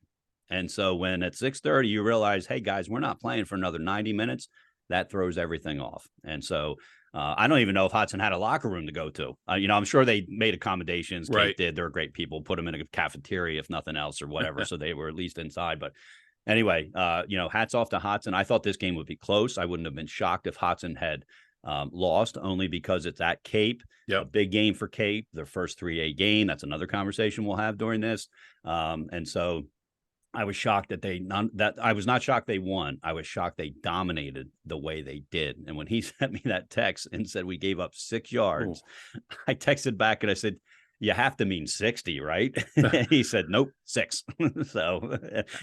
And so when at 6:30 you realize, hey, guys, we're not playing for another 90 minutes, that throws everything off. And so I don't even know if Hodgson had a locker room to go to. I'm sure they made accommodations. Kate Right. did. They're great people. Put them in a cafeteria, if nothing else, or whatever. So they were at least inside. But anyway, hats off to Hodgson. I thought this game would be close. I wouldn't have been shocked if Hodgson had lost, only because it's at Cape. Yep. A big game for Cape, their first 3A game. That's another conversation we'll have during this. And so I was shocked that I was not shocked they won. I was shocked they dominated the way they did. And when he sent me that text and said we gave up 6 yards, I texted back and I said, you have to mean 60, right? And he said, nope, 6. So,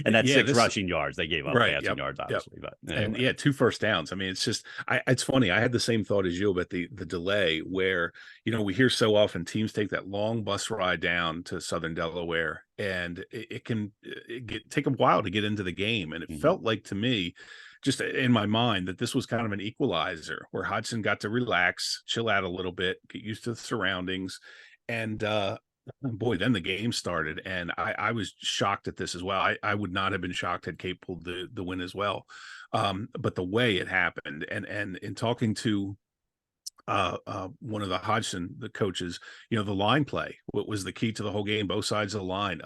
and that's 6 rushing yards. They gave up passing yards, obviously. But anyway. And 2 first downs. I mean, it's just, it's funny. I had the same thought as you about the delay where, we hear so often teams take that long bus ride down to Southern Delaware, and it can take a while to get into the game. And it felt like to me, just in my mind, that this was kind of an equalizer where Hodgson got to relax, chill out a little bit, get used to the surroundings. And boy, then the game started, and I was shocked at this as well. I would not have been shocked had Cape pulled the win as well. But the way it happened, and in talking to one of the Hodgson, the coaches, the line play, what was the key to the whole game, both sides of the line.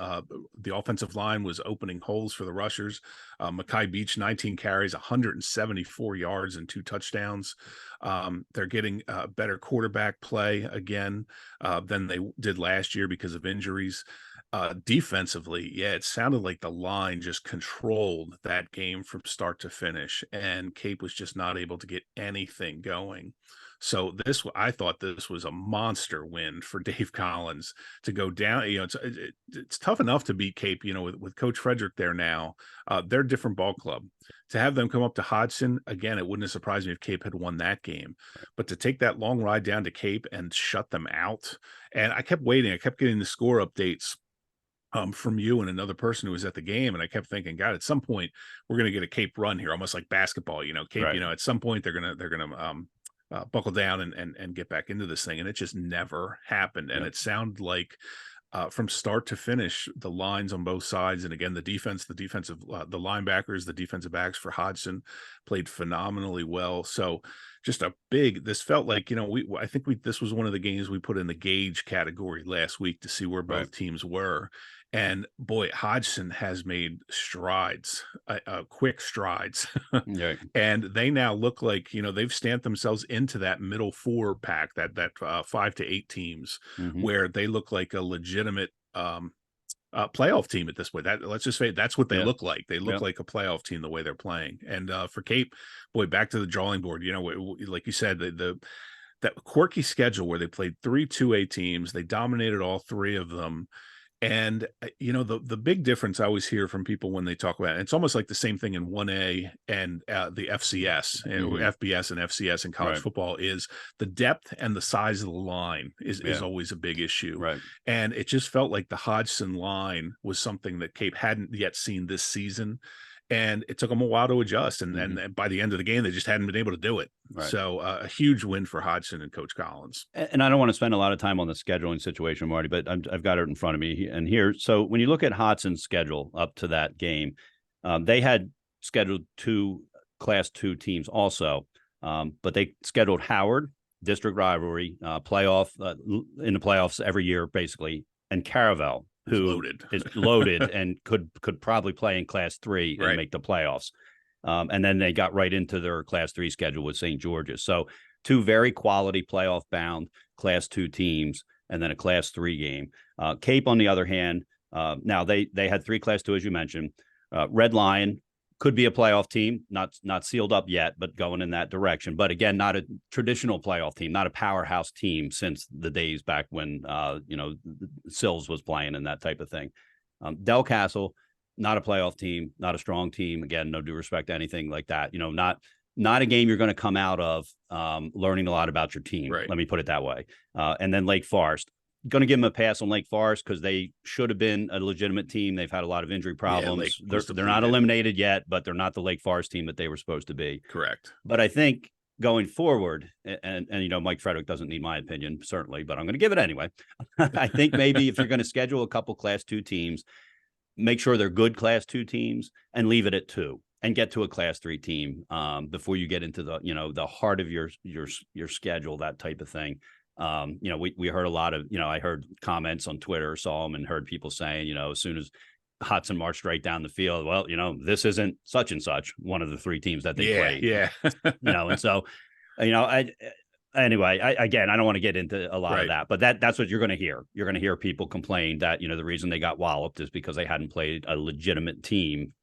The offensive line was opening holes for the rushers. Mackay Beach, 19 carries, 174 yards and 2 touchdowns. They're getting better quarterback play again than they did last year because of injuries. Defensively, it sounded like the line just controlled that game from start to finish, and Cape was just not able to get anything going. So I thought this was a monster win for Dave Collins to go down. It's tough enough to beat Cape, with Coach Frederick there now. They're a different ball club. To have them come up to Hodgson, again, it wouldn't have surprised me if Cape had won that game. But to take that long ride down to Cape and shut them out, and I kept waiting. I kept getting the score updates from you and another person who was at the game. And I kept thinking, God, at some point we're going to get a Cape run here, almost like basketball, Cape, right. At some point they're going to buckle down and get back into this thing. And it just never happened. And it sounded like from start to finish, the lines on both sides. And again, the linebackers, the defensive backs for Hodgson played phenomenally well. So just this felt like, I think this was one of the games we put in the gauge category last week to see where both teams were. And boy, Hodgson has made strides, quick strides. And they now look like, they've stamped themselves into that middle 4 pack, that 5 to 8 teams, where they look like a legitimate playoff team at this point. Let's just say that's what they look like. They look like a playoff team the way they're playing. And for Cape, boy, back to the drawing board. Like you said, that quirky schedule where they played 3 2A teams, they dominated all 3 of them. And, the big difference I always hear from people when they talk about it, it's almost like the same thing in 1A and the FCS, and FBS and FCS in college football, is the depth and the size of the line is always a big issue. Right. And it just felt like the Hodgson line was something that Cape hadn't yet seen this season. And it took them a while to adjust. And by the end of the game, they just hadn't been able to do it. Right. So a huge win for Hodgson and Coach Collins. And I don't want to spend a lot of time on the scheduling situation, Marty, but I've got it in front of me and here. So when you look at Hodgson's schedule up to that game, they had scheduled 2 Class 2 teams also, but they scheduled Howard, district rivalry, playoff in the playoffs every year, basically, and Caravel, who is loaded and could probably play in Class 3 and make the playoffs. And then they got right into their Class 3 schedule with St. George's. So 2 very quality playoff bound Class 2 teams, and then a Class 3 game. Cape, on the other hand, now they had 3 Class 2, as you mentioned. Red Lion, could be a playoff team, not sealed up yet, but going in that direction. But again, not a traditional playoff team, not a powerhouse team since the days back when Sills was playing and that type of thing. Del Castle, not a playoff team, not a strong team. Again, no due respect to anything like that. Not a game you're going to come out of learning a lot about your team. Right. Let me put it that way. And then Lake Forest. Going to give them a pass on Lake Forest because they should have been a legitimate team. They've had a lot of injury problems. They're not eliminated yet, but they're not the Lake Forest team that they were supposed to be. Correct. But I think going forward, and Mike Frederick doesn't need my opinion, certainly, but I'm going to give it anyway. I think maybe if you're going to schedule a couple Class 2 teams, make sure they're good Class 2 teams and leave it at 2 and get to a Class 3 team before you get into the heart of your schedule, that type of thing. We heard a lot of, I heard comments on Twitter, saw them and heard people saying, as soon as Hodgson marched right down the field, well, this isn't such and such, one of the 3 teams that they played. Yeah. And so, anyway, I don't want to get into a lot of that, but that's what you're going to hear. You're going to hear people complain that, the reason they got walloped is because they hadn't played a legitimate team,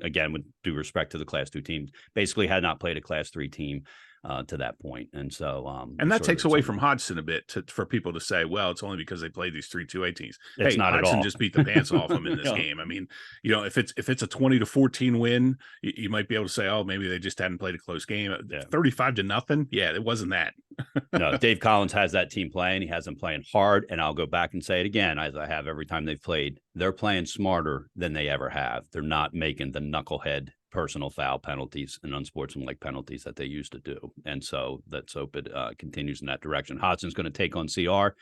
again, with due respect to the Class 2 teams, basically had not played a Class 3 team to that point. And so, and that takes away from Hodgson a bit for people to say, well, it's only because they played these 3 2A teams. It's not Hodgson at all. just beat the pants off them in this game. I mean, if it's a 20-14 win, you might be able to say, oh, maybe they just hadn't played a close game. 35-0. Yeah, it wasn't that. No, Dave Collins has that team playing. He has them playing hard. And I'll go back and say it again, as I have every time they've played. They're playing smarter than they ever have. They're not making the knucklehead personal foul penalties and unsportsmanlike penalties that they used to do. And so let's hope it continues in that direction. Hodgson's going to take on CR.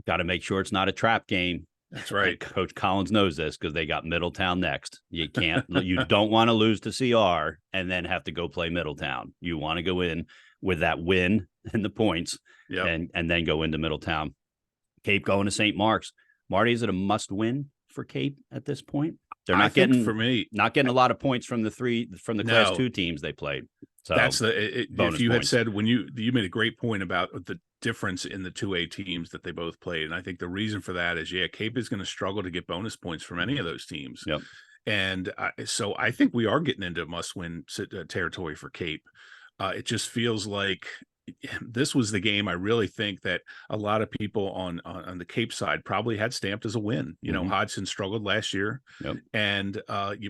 Got to make sure it's not a trap game. That's right. Coach Collins knows this because they got Middletown next. You don't want to lose to CR and then have to go play Middletown. You want to go in with that win and the points and then go into Middletown. Cape going to St. Mark's. Marty, is it a must win for Cape at this point? They're not getting a lot of points from the Class 2 teams they played. So that's if you had said when you made a great point about the difference in the 2A teams that they both played. And I think the reason for that is, Cape is going to struggle to get bonus points from any of those teams. Yep. And so I think we are getting into must-win territory for Cape. It just feels like this was the game I really think that a lot of people on the Cape side probably had stamped as a win. Hodgson struggled last year, and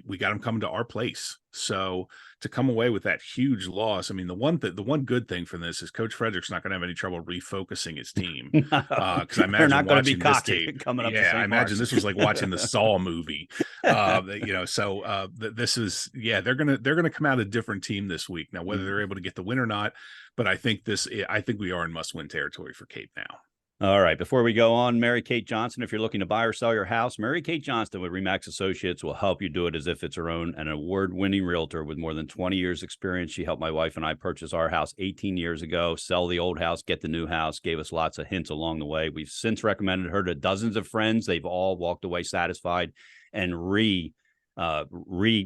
we got him coming to our place. So to come away with that huge loss, I mean, the one good thing from this is Coach Frederick's not going to have any trouble refocusing his team, because I imagine they're not going to be watching cocky this tape coming up. Yeah, I imagine this was like watching the Saw movie. This is they're gonna come out a different team this week. Now, whether they're able to get the win or not, but I think we are in must-win territory for Cape now. All right. Before we go on, Mary Kate Johnson, if you're looking to buy or sell your house, Mary Kate Johnson with RE/MAX Associates will help you do it as if it's her own. An award-winning realtor with more than 20 years experience. She helped my wife and I purchase our house 18 years ago, sell the old house, get the new house, gave us lots of hints along the way. We've since recommended her to dozens of friends. They've all walked away satisfied and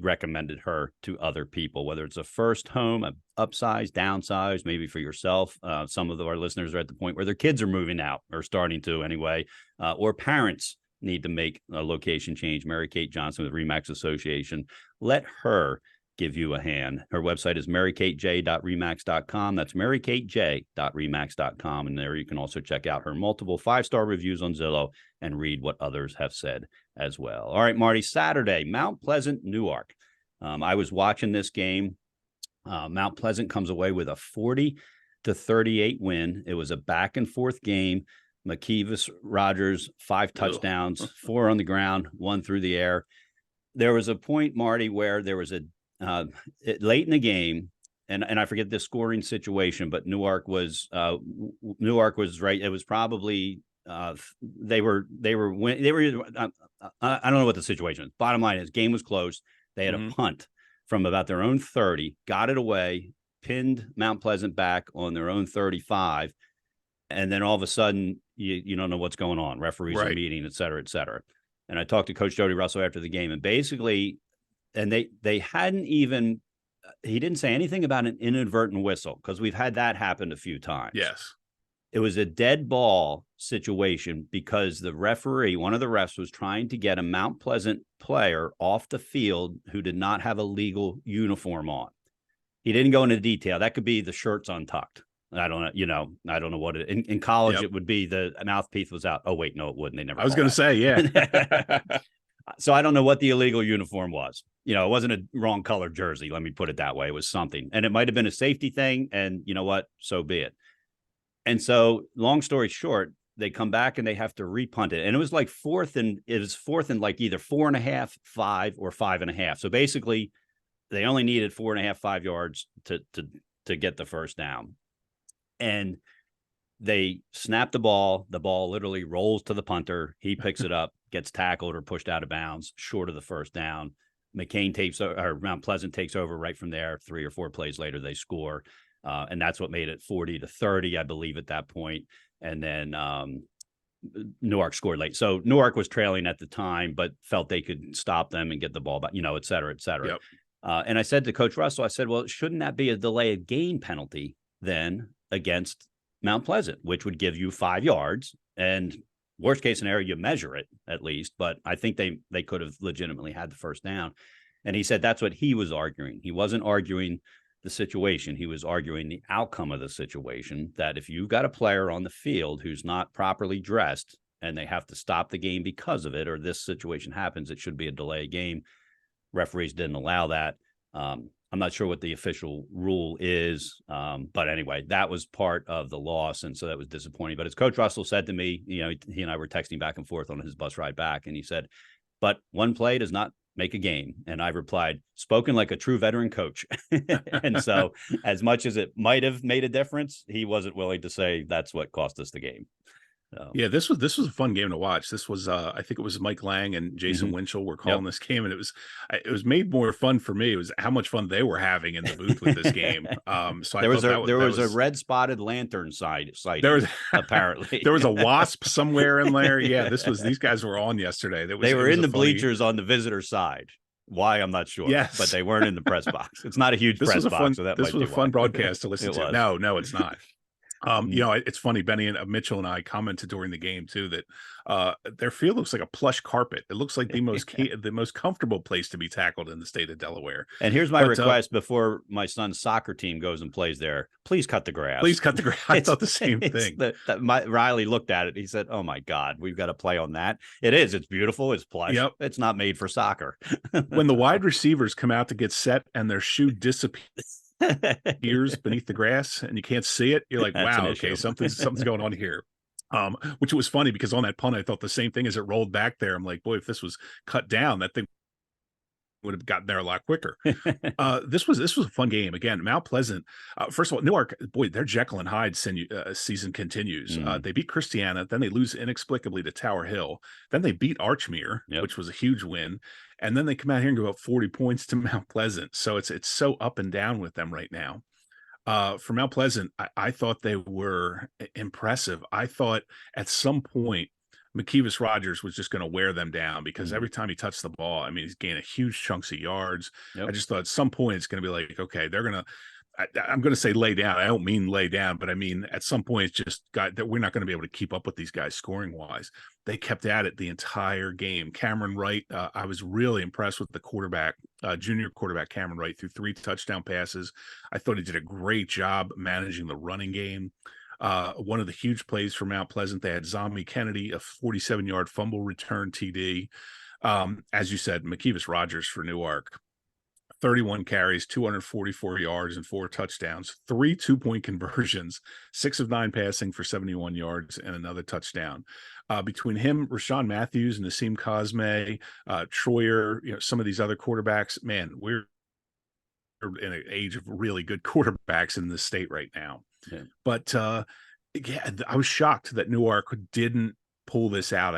recommended her to other people, whether it's a first home, a upsize, downsize, maybe for yourself. Some of our listeners are at the point where their kids are moving out or starting to anyway, or parents need to make a location change. Mary Kate Johnson with RE/MAX Association. Let her give you a hand. Her website is marykatej.remax.com. That's marykatej.remax.com. And there you can also check out her multiple 5-star reviews on Zillow and read what others have said as well. All right, Marty, Saturday, Mount Pleasant, Newark. I was watching this game. Mount Pleasant comes away with a 40-38 win. It was a back and forth game. McKeevis Rogers, 5 touchdowns, 4 on the ground, 1 through the air. There was a point, Marty, where there was late in the game, and I forget the scoring situation, but Newark was right. It was probably they were I don't know what the situation is. Bottom line is, game was close. They had a punt from about their own 30, got it away, pinned Mount Pleasant back on their own 35, and then all of a sudden you don't know what's going on. Referees are meeting, et cetera, et cetera. And I talked to Coach Jody Russell after the game, and basically, and they hadn't even, he didn't say anything about an inadvertent whistle, because we've had that happen a few times. Yes. It was a dead ball situation because the referee, one of the refs, was trying to get a Mount Pleasant player off the field who did not have a legal uniform on. He didn't go into detail. That could be the shirts untucked. I don't know, I don't know what it in college it would be the mouthpiece was out. Oh, wait, no, it wouldn't. They never. I was going to say, yeah. So I don't know what the illegal uniform was. It wasn't a wrong color jersey. Let me put it that way. It was something. And it might have been a safety thing. And you know what? So be it. And so long story short, they come back and they have to repunt it. And it was like fourth and like either 4.5, 5, or 5.5. So basically they only needed 4.5, 5 yards to get the first down. And they snap the ball. The ball literally rolls to the punter. He picks it up, gets tackled or pushed out of bounds, short of the first down. McCain or Mount Pleasant takes over right from there. 3 or 4 plays later, they score. And that's what made it 40-30, I believe, at that point. And then Newark scored late. So Newark was trailing at the time, but felt they could stop them and get the ball back, et cetera, et cetera. Yep. And I said to Coach Russell, I said, well, shouldn't that be a delay of game penalty then against Mount Pleasant, which would give you 5 yards, and worst case scenario, you measure it at least. But I think they could have legitimately had the first down. And he said that's what he was arguing. He wasn't arguing the situation. He was arguing the outcome of the situation, that if you've got a player on the field who's not properly dressed and they have to stop the game because of it, or this situation happens, it should be a delay game. Referees didn't allow that. I'm not sure what the official rule is. But anyway, that was part of the loss. And so that was disappointing. But as Coach Russell said to me, he and I were texting back and forth on his bus ride back. And he said, but one play does not make a game. And I replied, spoken like a true veteran coach. And so as much as it might have made a difference, he wasn't willing to say that's what cost us the game. So. Yeah, this was a fun game to watch. This was I think it was Mike Lang and Jason Winchell were calling this game, and it was made more fun for me. It was how much fun they were having in the booth with this game. So there was a red spotted lantern side. There was apparently there was a wasp somewhere in there. Yeah, these guys were on yesterday. They were in the bleachers on the visitor side. Why, I'm not sure. Yes, but they weren't in the press box. It's not a huge press box, so that this was a fun broadcast to listen to. No, it's not. It's funny. Benny and Mitchell and I commented during the game too that their field looks like a plush carpet. It looks like the most comfortable place to be tackled in the state of Delaware. And here's my request before my son's soccer team goes and plays there: please cut the grass. Please cut the grass. I thought the same thing. Riley looked at it. He said, "Oh my God, we've got to play on that." It is. It's beautiful. It's plush. Yep. It's not made for soccer. When the wide receivers come out to get set and their shoe disappears beneath the grass and you can't see it, you're like, wow, okay, something's going on here. Which was funny because on that punt I thought the same thing as it rolled back there. I'm like, boy, if this was cut down, that thing would have gotten there a lot quicker. This was a fun game. Again, Mount Pleasant, first of all, Newark, boy, their Jekyll and Hyde season continues. They beat Christiana, then they lose inexplicably to Tower Hill, then they beat Archmere, which was a huge win, and then they come out here and go up 40 points to Mount Pleasant. So it's so up and down with them right now. For Mount Pleasant, I thought they were impressive. I thought at some point McKeevis Rogers was just going to wear them down because every time he touched the ball, I mean, he's gaining huge chunks of yards. I just thought at some point it's going to be like, okay, they're going to, I'm going to say lay down. I don't mean lay down, but I mean, at some point it's just that we're not going to be able to keep up with these guys scoring wise. They kept at it the entire game. Cameron Wright, I was really impressed with the quarterback, junior quarterback Cameron Wright, threw 3 touchdown passes. I thought he did a great job managing the running game. One of the huge plays for Mount Pleasant, they had Zombie Kennedy, a 47-yard fumble return TD. As you said, McKeevis Rogers for Newark, 31 carries, 244 yards, and 4 touchdowns, 3 2-point conversions, 6 of 9 passing for 71 yards, and another touchdown. Between him, Rashawn Matthews, Nassim Cosme, Troyer, some of these other quarterbacks, man, we're in an age of really good quarterbacks in this state right now. Yeah. But I was shocked that Newark didn't pull this out.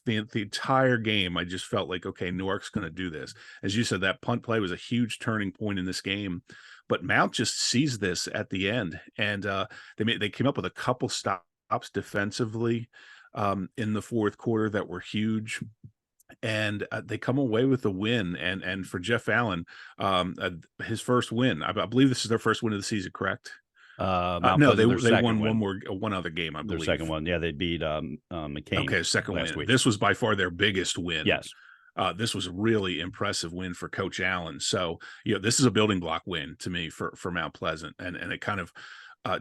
The entire game, I just felt like, okay, Newark's going to do this. As you said, that punt play was a huge turning point in this game, but Mount just seized this at the end, and they came up with a couple stops defensively in the fourth quarter that were huge. And they come away with a win. And for Jeff Allen, his first win, I believe this is their first win of the season, correct? Mount No, Pleasant, their they second won win. one other game, I Their believe. second one. Yeah, they beat McCain Okay, second last win. week. This was by far their biggest win. Yes. This was a really impressive win for Coach Allen. So, this is a building block win to me for Mount Pleasant, and it kind of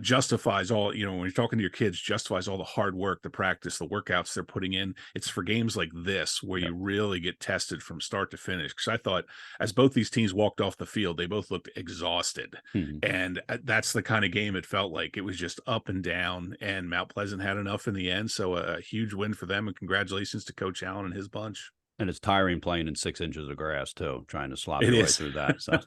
justifies all, when you're talking to your kids, justifies all the hard work, the practice, the workouts they're putting in. It's for games like this where you really get tested from start to finish. Because I thought as both these teams walked off the field, they both looked exhausted. And that's the kind of game it felt like. It was just up and down, and Mount Pleasant had enough in the end. So a huge win for them, and congratulations to Coach Allen and his bunch. And it's tiring playing in 6 inches of grass too, trying to slop your way through that. So,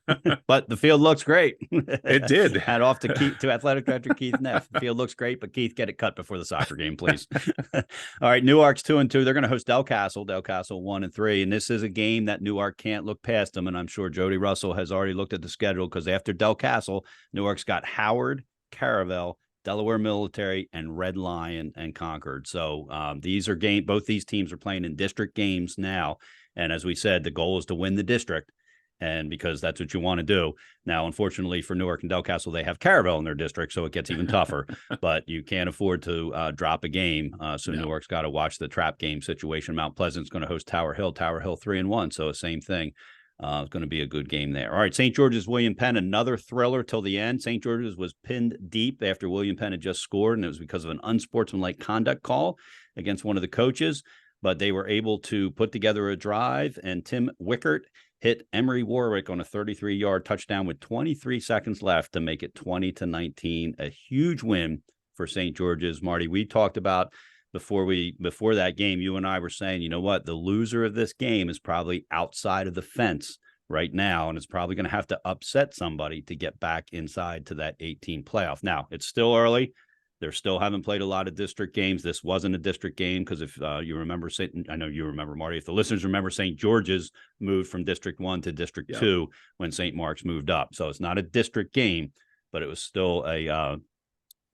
but the field looks great. It did. Hat off to athletic director Keith Neff. The field looks great, but Keith, get it cut before the soccer game, please. All right, Newark's 2-2. They're going to host Del Castle. Del Castle 1-3, and this is a game that Newark can't look past them. And I'm sure Jody Russell has already looked at the schedule, because after Del Castle, Newark's got Howard, Caravel, Delaware Military, and Red Lion and Concord. So these are both these teams are playing in district games now. And as we said, the goal is to win the district, and because that's what you want to do. Now, unfortunately for Newark and Del Castle, they have Caravel in their district, so it gets even tougher. But you can't afford to drop a game. So no. Newark's got to watch the trap game situation. Mount Pleasant's going to host Tower Hill. Tower Hill 3-1, so same thing. It's going to be a good game there. All right, St. George's William Penn, another thriller till the end. St. George's was pinned deep after William Penn had just scored, and it was because of an unsportsmanlike conduct call against one of the coaches. But they were able to put together a drive, and Tim Wickert hit Emery Warwick on a 33-yard touchdown with 23 seconds left to make it 20-19. A huge win for St. George's. Marty, we talked about before that game, you and I were saying, you know what, the loser of this game is probably outside of the fence right now, and it's probably going to have to upset somebody to get back inside to that 18 playoff. Now, it's still early. They still haven't played a lot of district games. This wasn't a district game because if you remember, I know you remember, Marty, if the listeners remember, St. George's moved from District 1 to District 2 when St. Mark's moved up. So it's not a district game, but it was still a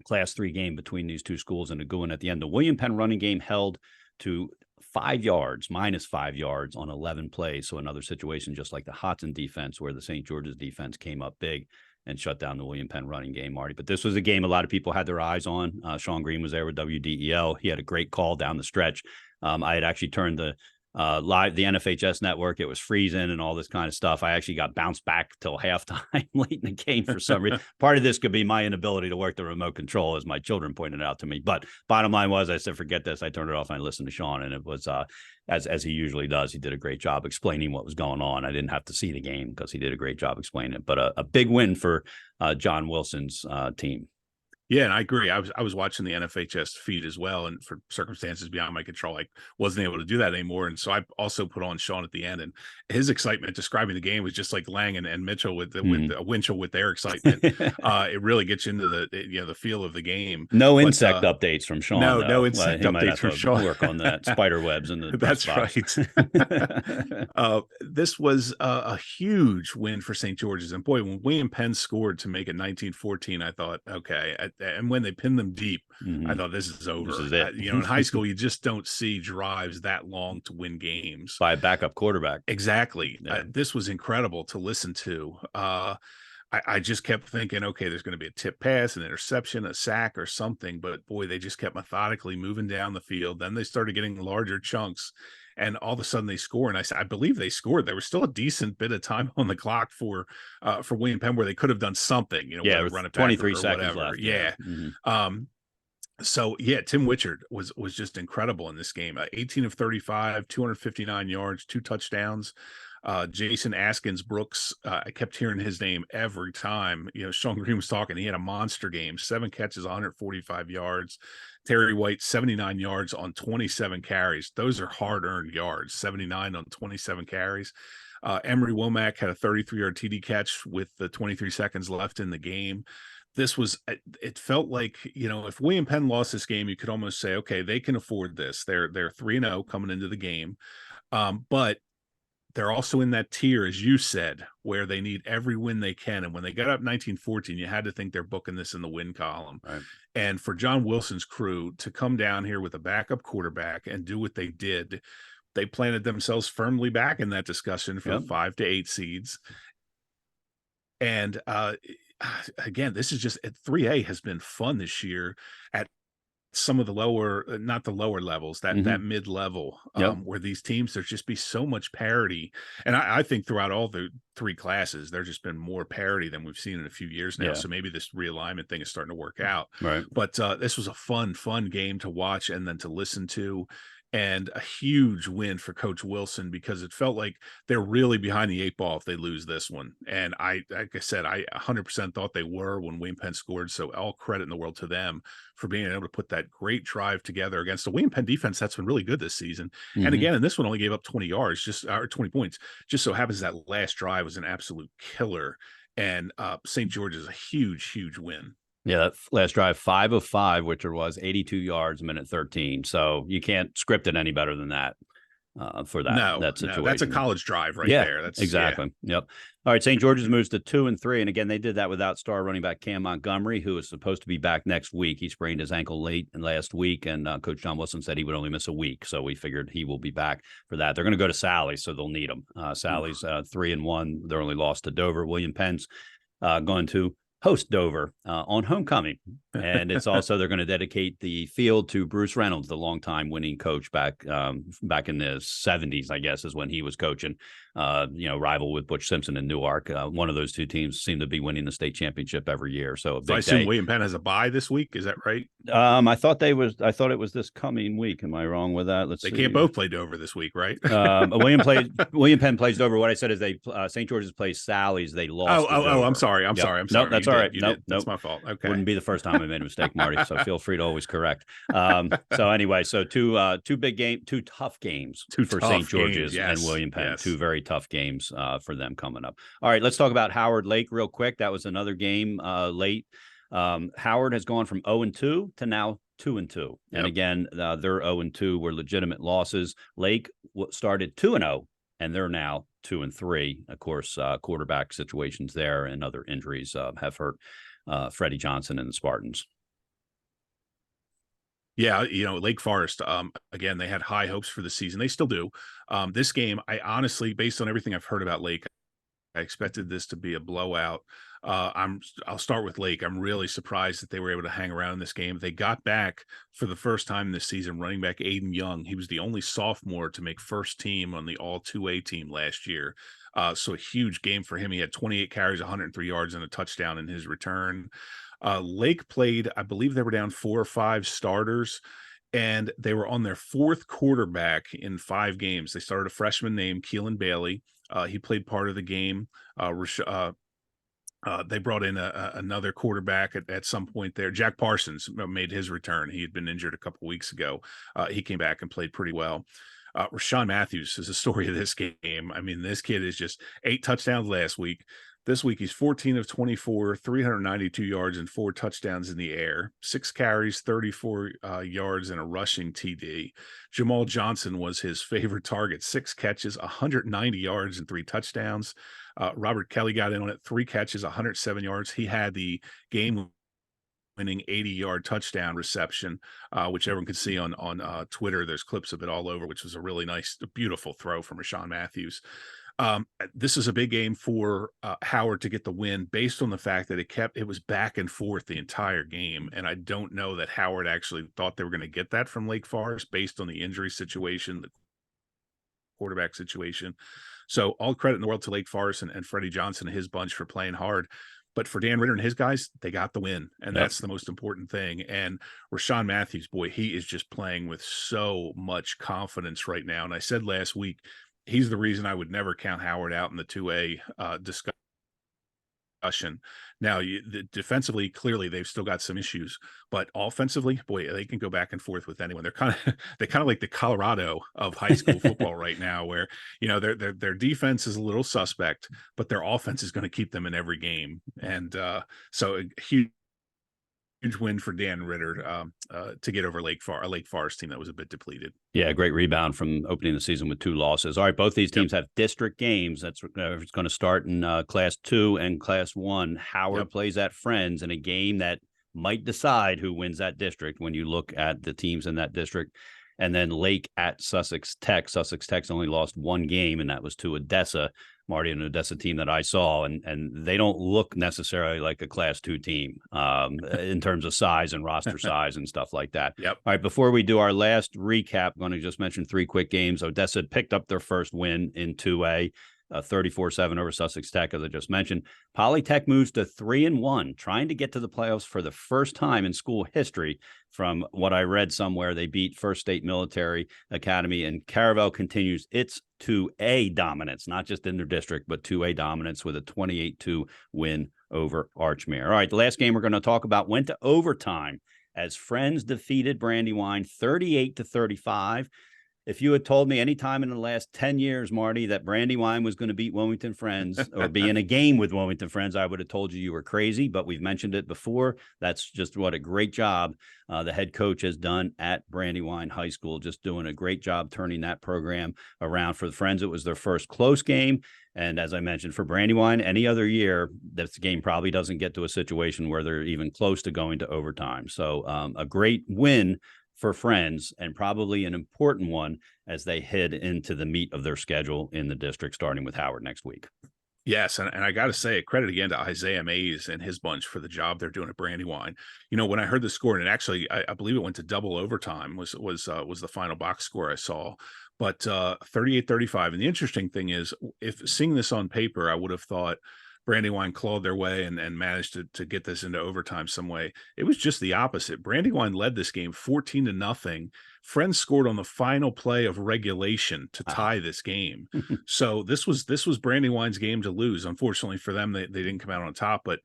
Class 3 game between these two schools, and a good one at the end. The William Penn running game held to minus 5 yards on 11 plays. So another situation just like the Hodgson defense, where the St. George's defense came up big and shut down the William Penn running game, Marty. But this was a game a lot of people had their eyes on. Sean Green was there with WDEL. He had a great call down the stretch. I had actually turned the NFHS network. It was freezing and all this kind of stuff. I actually got bounced back till halftime late in the game for some reason. Part of this could be my inability to work the remote control, as my children pointed out to me. But bottom line was, I said, forget this. I turned it off and I listened to Sean, and it was as he usually does. He did a great job explaining what was going on. I didn't have to see the game because he did a great job explaining it. But a big win for John Wilson's team. Yeah, and I agree. I was watching the NFHS feed as well, and for circumstances beyond my control, I wasn't able to do that anymore. And so I also put on Sean at the end, and his excitement describing the game was just like Lang and Mitchell with Winchell with their excitement. It really gets into the feel of the game. No insect updates from Sean. No insect updates from Sean. Work on that spider webs in the That's right. This was a huge win for St. George's, and boy, when William Penn scored to make it 19-14, I thought, okay. And when they pinned them deep, I thought, this is over. This is it. In high school, you just don't see drives that long to win games by a backup quarterback. Exactly. Yeah. This was incredible to listen to. I just kept thinking, okay, there's going to be a tip pass, an interception, a sack, or something. But boy, they just kept methodically moving down the field. Then they started getting larger chunks. And all of a sudden they score. And I believe they scored. There was still a decent bit of time on the clock for William Penn where they could have done something, run it back 23 or seconds whatever. left. Yeah. So yeah, Tim Wichard was just incredible in this game. 18 of 35, 259 yards, 2 touchdowns. Jason Askins Brooks, I kept hearing his name every time, Sean Green was talking. He had a monster game, 7 catches, 145 yards. Terry White, 79 yards on 27 carries. Those are hard-earned yards, 79 on 27 carries. Emery Womack had a 33-yard TD catch with the 23 seconds left in the game. It felt like, if William Penn lost this game, you could almost say, okay, they can afford this. They're 3-0 coming into the game. But they're also in that tier, as you said, where they need every win they can. And when they got up 19-14, you had to think they're booking this in the win column. Right. And for John Wilson's crew to come down here with a backup quarterback and do what they did, they planted themselves firmly back in that discussion for 5 to 8 seeds. And again, this is just 3A has been fun this year at some of the lower, not the lower levels, that mid level, Yep. where these teams, there's just be so much parity. And I think throughout all the three classes, there's just been more parity than we've seen in a few years now. Yeah. So maybe this realignment thing is starting to work out. Right. But this was a fun game to watch and then to listen to. And a huge win for Coach Wilson, because it felt like they're really behind the 8 ball if they lose this one. And like I said, I 100% thought they were when Wayne Penn scored. So all credit in the world to them for being able to put that great drive together against the Wayne Penn defense that's been really good this season. And again, and this one only gave up 20 yards, or 20 points. Just so happens that last drive was an absolute killer. And St. George is a huge win. Yeah, that last drive, 5 of 5, which was 82 yards, minute 13. So you can't script it any better than that for that situation. No, that's a college drive right there. That's exactly. Yeah. Yep. All right, St. George's moves to 2-3, and again, they did that without star running back Cam Montgomery, who is supposed to be back next week. He sprained his ankle late last week, and Coach John Wilson said he would only miss a week, so we figured he will be back for that. They're going to go to Sally's, so they'll need him. Sally's 3-1. They're only lost to Dover. William Penn's going to host Dover on homecoming. And it's also, they're going to dedicate the field to Bruce Reynolds, the longtime winning coach back in the 70s, I guess, is when he was coaching, rival with Butch Simpson in Newark. One of those two teams seem to be winning the state championship every year. So a big I assume day. William Penn has a bye this week. Is that right? I thought it was this coming week. Am I wrong with that? They can't both play Dover this week, right? William Penn plays Dover. What I said is St. George's plays Sally's. They lost. I'm sorry. I'm sorry. No, that's all right. That's my fault. Okay. Wouldn't be the first time I made a mistake, Marty. So feel free to always correct. So anyway, two tough games for St. George's and William Penn. Yes. Two very tough games for them coming up. All right, let's talk about Howard Lake real quick. That was another game late. Howard has gone from 0-2 to now 2-2. And again, their 0-2 were legitimate losses. Lake started 2-0, and they're now 2-3. Of course, quarterback situations there and other injuries have hurt Freddie Johnson and the Spartans. Yeah, Lake Forest, again, they had high hopes for the season. They still do. This game, I honestly, based on everything I've heard about Lake, I expected this to be a blowout. I'll start with Lake. I'm really surprised that they were able to hang around in this game. They got back for the first time this season running back Aiden Young. He was the only sophomore to make first team on the all 2A team last year. So a huge game for him. He had 28 carries, 103 yards, and a touchdown in his return. Lake played, I believe they were down 4 or 5 starters, and they were on their 4th quarterback in 5 games. They started a freshman named Keelan Bailey. He played part of the game. They brought in another quarterback at some point there. Jack Parsons made his return. He had been injured a couple weeks ago. He came back and played pretty well. Rashawn Matthews is the story of this game. I mean, this kid is just 8 touchdowns last week. This week, he's 14 of 24, 392 yards and 4 touchdowns in the air, 6 carries, 34 yards and a rushing TD. Jamal Johnson was his favorite target, 6 catches, 190 yards and 3 touchdowns. Robert Kelly got in on it, 3 catches, 107 yards. He had the game-winning 80-yard touchdown reception, which everyone can see on Twitter. There's clips of it all over, which was a really nice, beautiful throw from Rashawn Matthews. This is a big game for Howard to get the win based on the fact that it was back and forth the entire game. And I don't know that Howard actually thought they were going to get that from Lake Forest based on the injury situation, the quarterback situation. So all credit in the world to Lake Forest and Freddie Johnson and his bunch for playing hard. But for Dan Ritter and his guys, they got the win, and that's the most important thing. And Rashawn Matthews, boy, he is just playing with so much confidence right now. And I said last week, he's the reason I would never count Howard out in the 2A discussion. Now, defensively, clearly they've still got some issues, but offensively, boy, they can go back and forth with anyone. They're kind of like the Colorado of high school football right now, where their defense is a little suspect, but their offense is going to keep them in every game. And so a huge win for Dan Ritter to get over a Lake Forest team that was a bit depleted. Yeah, great rebound from opening the season with 2 losses. All right, both these teams have district games. That's it's going to start in Class 2 and Class 1. Howard plays at Friends in a game that might decide who wins that district when you look at the teams in that district. and then Lake at Sussex Tech. Sussex Tech's only lost one game, and that was to Odessa. Marty, an Odessa team that I saw, and they don't look necessarily like a Class II team in terms of size and roster size and stuff like that. Yep. All right, before we do our last recap, I'm going to just mention three quick games. Odessa picked up their first win in 2A. 34-7 over Sussex Tech, as I just mentioned. Polytech moves to 3-1, trying to get to the playoffs for the first time in school history. From what I read somewhere, they beat First State Military Academy, and Caravel continues its 2A dominance, not just in their district, but 2A dominance with a 28-2 win over Archmere. All right, the last game we're going to talk about went to overtime as Friends defeated Brandywine 38-35. If you had told me any time in the last 10 years, Marty, that Brandywine was going to beat Wilmington Friends or be in a game with Wilmington Friends, I would have told you were crazy, but we've mentioned it before. That's just what a great job the head coach has done at Brandywine High School, just doing a great job turning that program around. For the Friends, it was their first close game. And as I mentioned, for Brandywine, any other year, this game probably doesn't get to a situation where they're even close to going to overtime. So a great win for Friends, and probably an important one as they head into the meat of their schedule in the district, starting with Howard next week. Yes, and I got to say, credit again to Isaiah Mays and his bunch for the job they're doing at Brandywine. You know, when I heard the score, and actually, I believe it went to double overtime, was the final box score I saw, but 38-35. And the interesting thing is, if seeing this on paper, I would have thought Brandywine clawed their way and managed to get this into overtime some way. It was just the opposite. Brandywine led this game 14-0. Friends scored on the final play of regulation to tie this game. So this was Brandywine's game to lose. Unfortunately for them, they didn't come out on top. But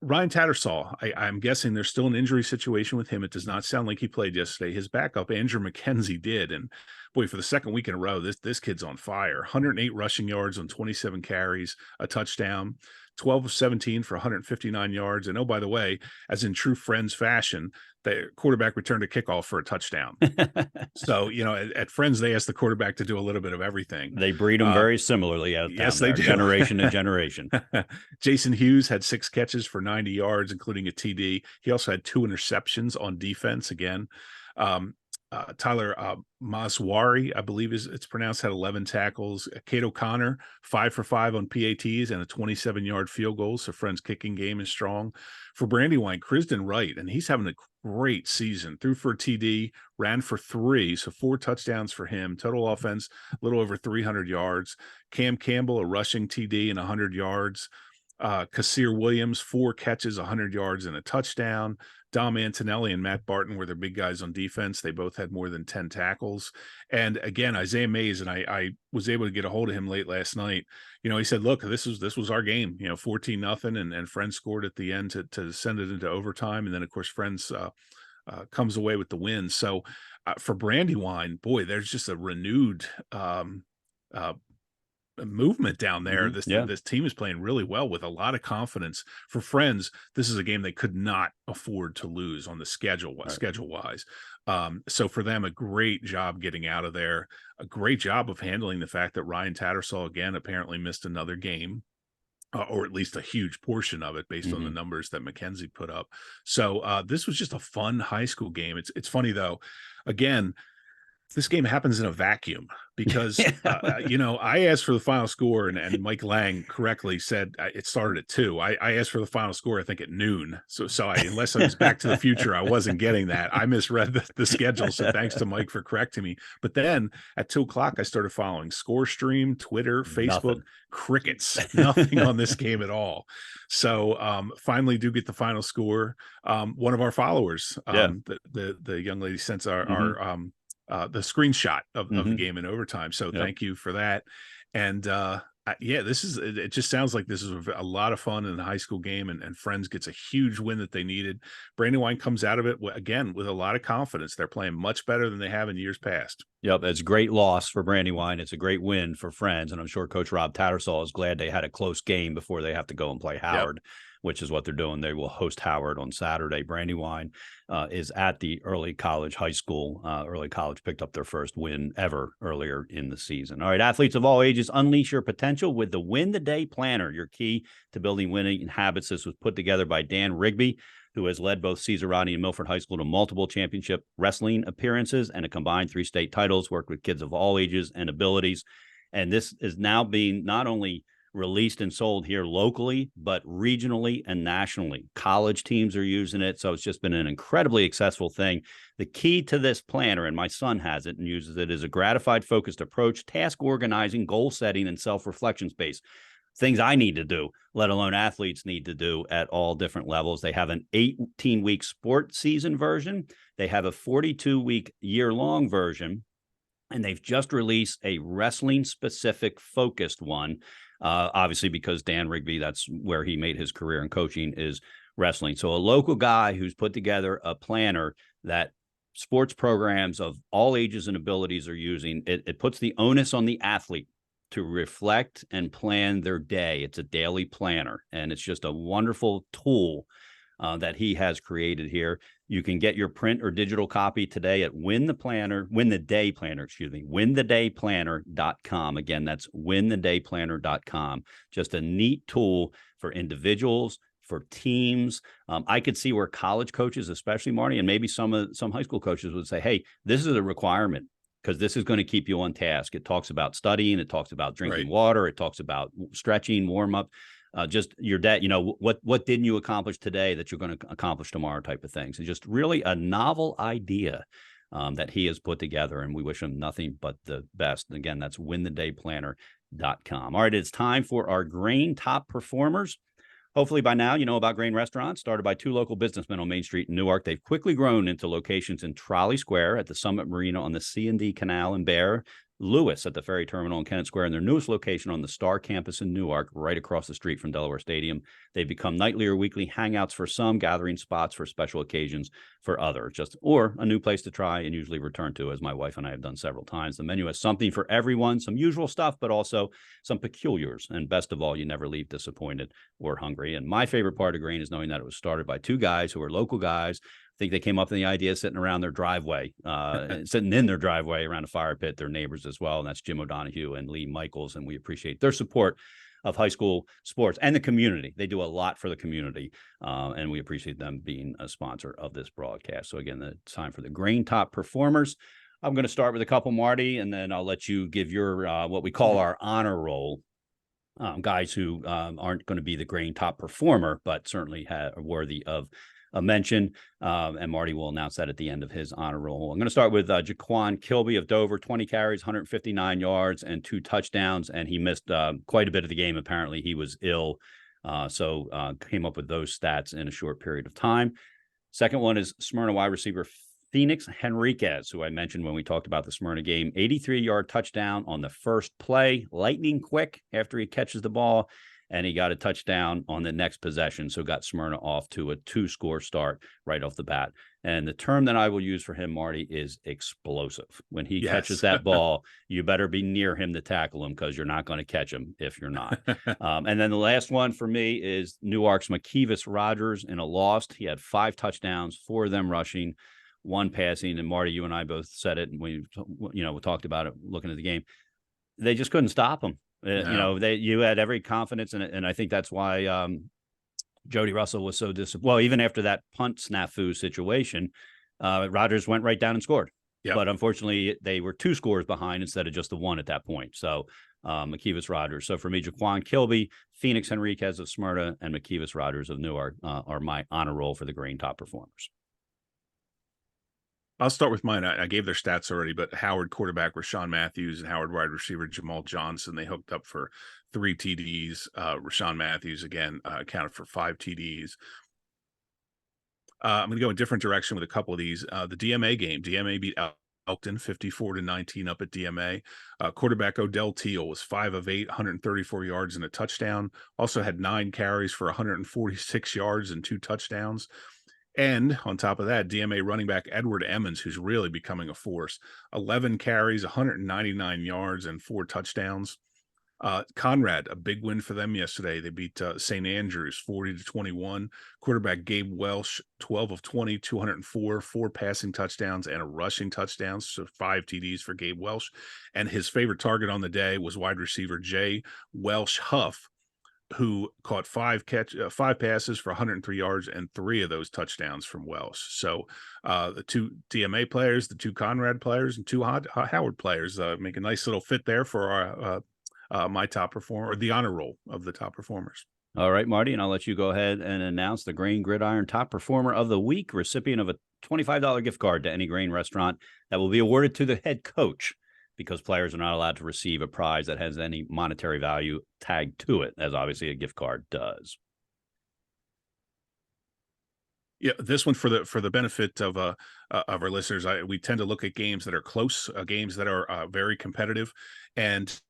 Ryan Tattersall, I'm guessing there's still an injury situation with him. It does not sound like he played yesterday. His backup, Andrew McKenzie, did. And boy, for the second week in a row, this kid's on fire. 108 rushing yards on 27 carries, a touchdown, 12 of 17 for 159 yards. And oh, by the way, as in true Friends fashion, the quarterback returned a kickoff for a touchdown. So, you know, at Friends, they ask the quarterback to do a little bit of everything. They breed them very similarly out yes, there, they do. Generation to generation. Jason Hughes had 6 catches for 90 yards, including a TD. He also had 2 interceptions on defense again. Tyler Maswari, I believe it's pronounced, had 11 tackles. Kate O'Connor, 5 for 5 on PATs and a 27-yard field goal. So Friends' kicking game is strong. For Brandywine, Crisden Wright, and he's having a great season. Threw for a TD, ran for 3, so 4 touchdowns for him. Total offense, a little over 300 yards. Cam Campbell, a rushing TD and 100 yards. Kassir Williams, 4 catches, 100 yards and a touchdown. Dom Antonelli and Matt Barton were their big guys on defense. They both had more than 10 tackles. And again, Isaiah Mays, and I was able to get a hold of him late last night. You know, he said, look, this was our game, you know, 14-0, and Friends scored at the end to send it into overtime. And then, of course, Friends comes away with the win. So for Brandywine, boy, there's just a renewed movement down there. This team is playing really well with a lot of confidence. For Friends, this is a game they could not afford to lose on the schedule wise. So for them, a great job getting out of there, a great job of handling the fact that Ryan Tattersall again apparently missed another game, or at least a huge portion of it based on the numbers that McKenzie put up. So this was just a fun high school game. It's funny though, again, this game happens in a vacuum because, you know, I asked for the final score and Mike Lang correctly said it started at 2. I asked for the final score, I think at noon. So unless I was Back to the Future, I wasn't getting that. I misread the schedule. So thanks to Mike for correcting me. But then at 2:00, I started following Score Stream, Twitter, Facebook, crickets, nothing on this game at all. So finally do get the final score. One of our followers, the young lady sent our the screenshot of the game in overtime. So thank you for that. And it just sounds like this is a lot of fun in a high school game, and Friends gets a huge win that they needed. Brandywine comes out of it again with a lot of confidence. They're playing much better than they have in years past. Yep, it's a great loss for Brandywine. It's a great win for Friends, and I'm sure Coach Rob Tattersall is glad they had a close game before they have to go and play Howard. Which is what they're doing. They will host Howard on Saturday. Brandywine is at the Early College High School. Early College picked up their first win ever earlier in the season. All right, athletes of all ages, unleash your potential with the Win the Day Planner, your key to building winning habits. This was put together by Dan Rigby. who has led both Cesar Rodney and Milford High School to multiple championship wrestling appearances and a combined 3 state titles, worked with kids of all ages and abilities. And this is now being not only released and sold here locally, but regionally and nationally. College teams are using it. So it's just been an incredibly successful thing. The key to this planner, and my son has it and uses it, is a gratified, focused approach, task organizing, goal setting, and self-reflection space. Things I need to do, let alone athletes need to do at all different levels. They have an 18-week sport season version. They have a 42-week year-long version. And they've just released a wrestling-specific focused one, obviously because Dan Rigby, that's where he made his career in coaching, is wrestling. So a local guy who's put together a planner that sports programs of all ages and abilities are using. It puts the onus on the athlete to reflect and plan their day. It's a daily planner, and it's just a wonderful tool that he has created here. You can get your print or digital copy today at winthedayplanner.com. Again, that's winthedayplanner.com. Just a neat tool for individuals, for teams. I could see where college coaches, especially Marty, and maybe some high school coaches would say, hey, this is a requirement, because this is going to keep you on task. It talks about studying. It talks about drinking water. It talks about stretching, warm up, just your day. What didn't you accomplish today that you're going to accomplish tomorrow type of things. It's just really a novel idea that he has put together, and we wish him nothing but the best. And again, that's winthedayplanner.com. All right, it's time for our Grain Top Performers. Hopefully by now, you know about Grain Restaurants, started by 2 local businessmen on Main Street in Newark. They've quickly grown into locations in Trolley Square, at the Summit Marina on the C&D Canal in Bear, Lewis at the Ferry Terminal in Kennett Square, and their newest location on the Star Campus in Newark, right across the street from Delaware Stadium. They've become nightly or weekly hangouts for some, gathering spots for special occasions for others, or a new place to try and usually return to, as my wife and I have done several times. The menu has something for everyone, some usual stuff, but also some peculiars. And best of all, you never leave disappointed or hungry. And my favorite part of Grain is knowing that it was started by 2 guys who are local guys. I think they came up with the idea sitting around their driveway, sitting in their driveway around a fire pit, their neighbors as well. And that's Jim O'Donohue and Lee Michaels. And we appreciate their support of high school sports and the community. They do a lot for the community. And we appreciate them being a sponsor of this broadcast. So again, it's time for the Grain Top Performers. I'm going to start with a couple, Marty, and then I'll let you give your, what we call our honor roll. Guys who aren't going to be the Grain Top Performer, but certainly are worthy of a mention, and Marty will announce that at the end of his honor roll. I'm going to start with Jaquan Kilby of Dover, 20 carries, 159 yards, and 2 touchdowns, and he missed quite a bit of the game. Apparently, he was ill, so came up with those stats in a short period of time. Second one is Smyrna wide receiver Phoenix Henriquez, who I mentioned when we talked about the Smyrna game. 83-yard touchdown on the first play, lightning quick after he catches the ball, and he got a touchdown on the next possession, so got Smyrna off to a 2-score start right off the bat. And the term that I will use for him, Marty, is explosive. When he catches that ball, you better be near him to tackle him, because you're not going to catch him if you're not. And then the last one for me is Newark's McKevis Rogers in a loss. He had 5 touchdowns, 4 of them rushing, 1 passing. And Marty, you and I both said it, and we talked about it looking at the game. They just couldn't stop him. No. You had every confidence in it, and I think that's why Jody Russell was so disappointed. Well, even after that punt snafu situation, Rogers went right down and scored. Yep. But unfortunately, they were 2 scores behind instead of just the 1 at that point. So McKevis Rogers. So for me, Jaquan Kilby, Phoenix Henriquez of Smyrna, and McKevis Rogers of Newark are my honor roll for the Grain Top Performers. I'll start with mine. I gave their stats already, but Howard quarterback Rashawn Matthews and Howard wide receiver Jamal Johnson, they hooked up for 3 TDs. Rashawn Matthews, again, accounted for 5 TDs. I'm going to go a different direction with a couple of these. The DMA game, DMA beat Elkton 54-19 up at DMA. Quarterback Odell Teal was 5 of 8, 134 yards and a touchdown. Also had 9 carries for 146 yards and 2 touchdowns. And on top of that, DMA running back Edward Emmons, who's really becoming a force, 11 carries, 199 yards, and 4 touchdowns. Conrad, a big win for them yesterday. They beat St. Andrews 40-21. Quarterback Gabe Welsh, 12 of 20, 204, 4 passing touchdowns and a rushing touchdown, so 5 TDs for Gabe Welsh. And his favorite target on the day was wide receiver Jay Welsh Huff, who caught five passes for 103 yards and 3 of those touchdowns from Welsh. So the 2 DMA players, the 2 Conrad players, and 2 Howard players make a nice little fit there for our my top performer, or the honor roll of the top performers. All right, Marty, and I'll let you go ahead and announce the Grain Gridiron Top Performer of the Week, recipient of a $25 gift card to any Grain restaurant that will be awarded to the head coach, because players are not allowed to receive a prize that has any monetary value tagged to it, as obviously a gift card does. Yeah, this one for the benefit of our listeners, we tend to look at games that are close, games that are very competitive, and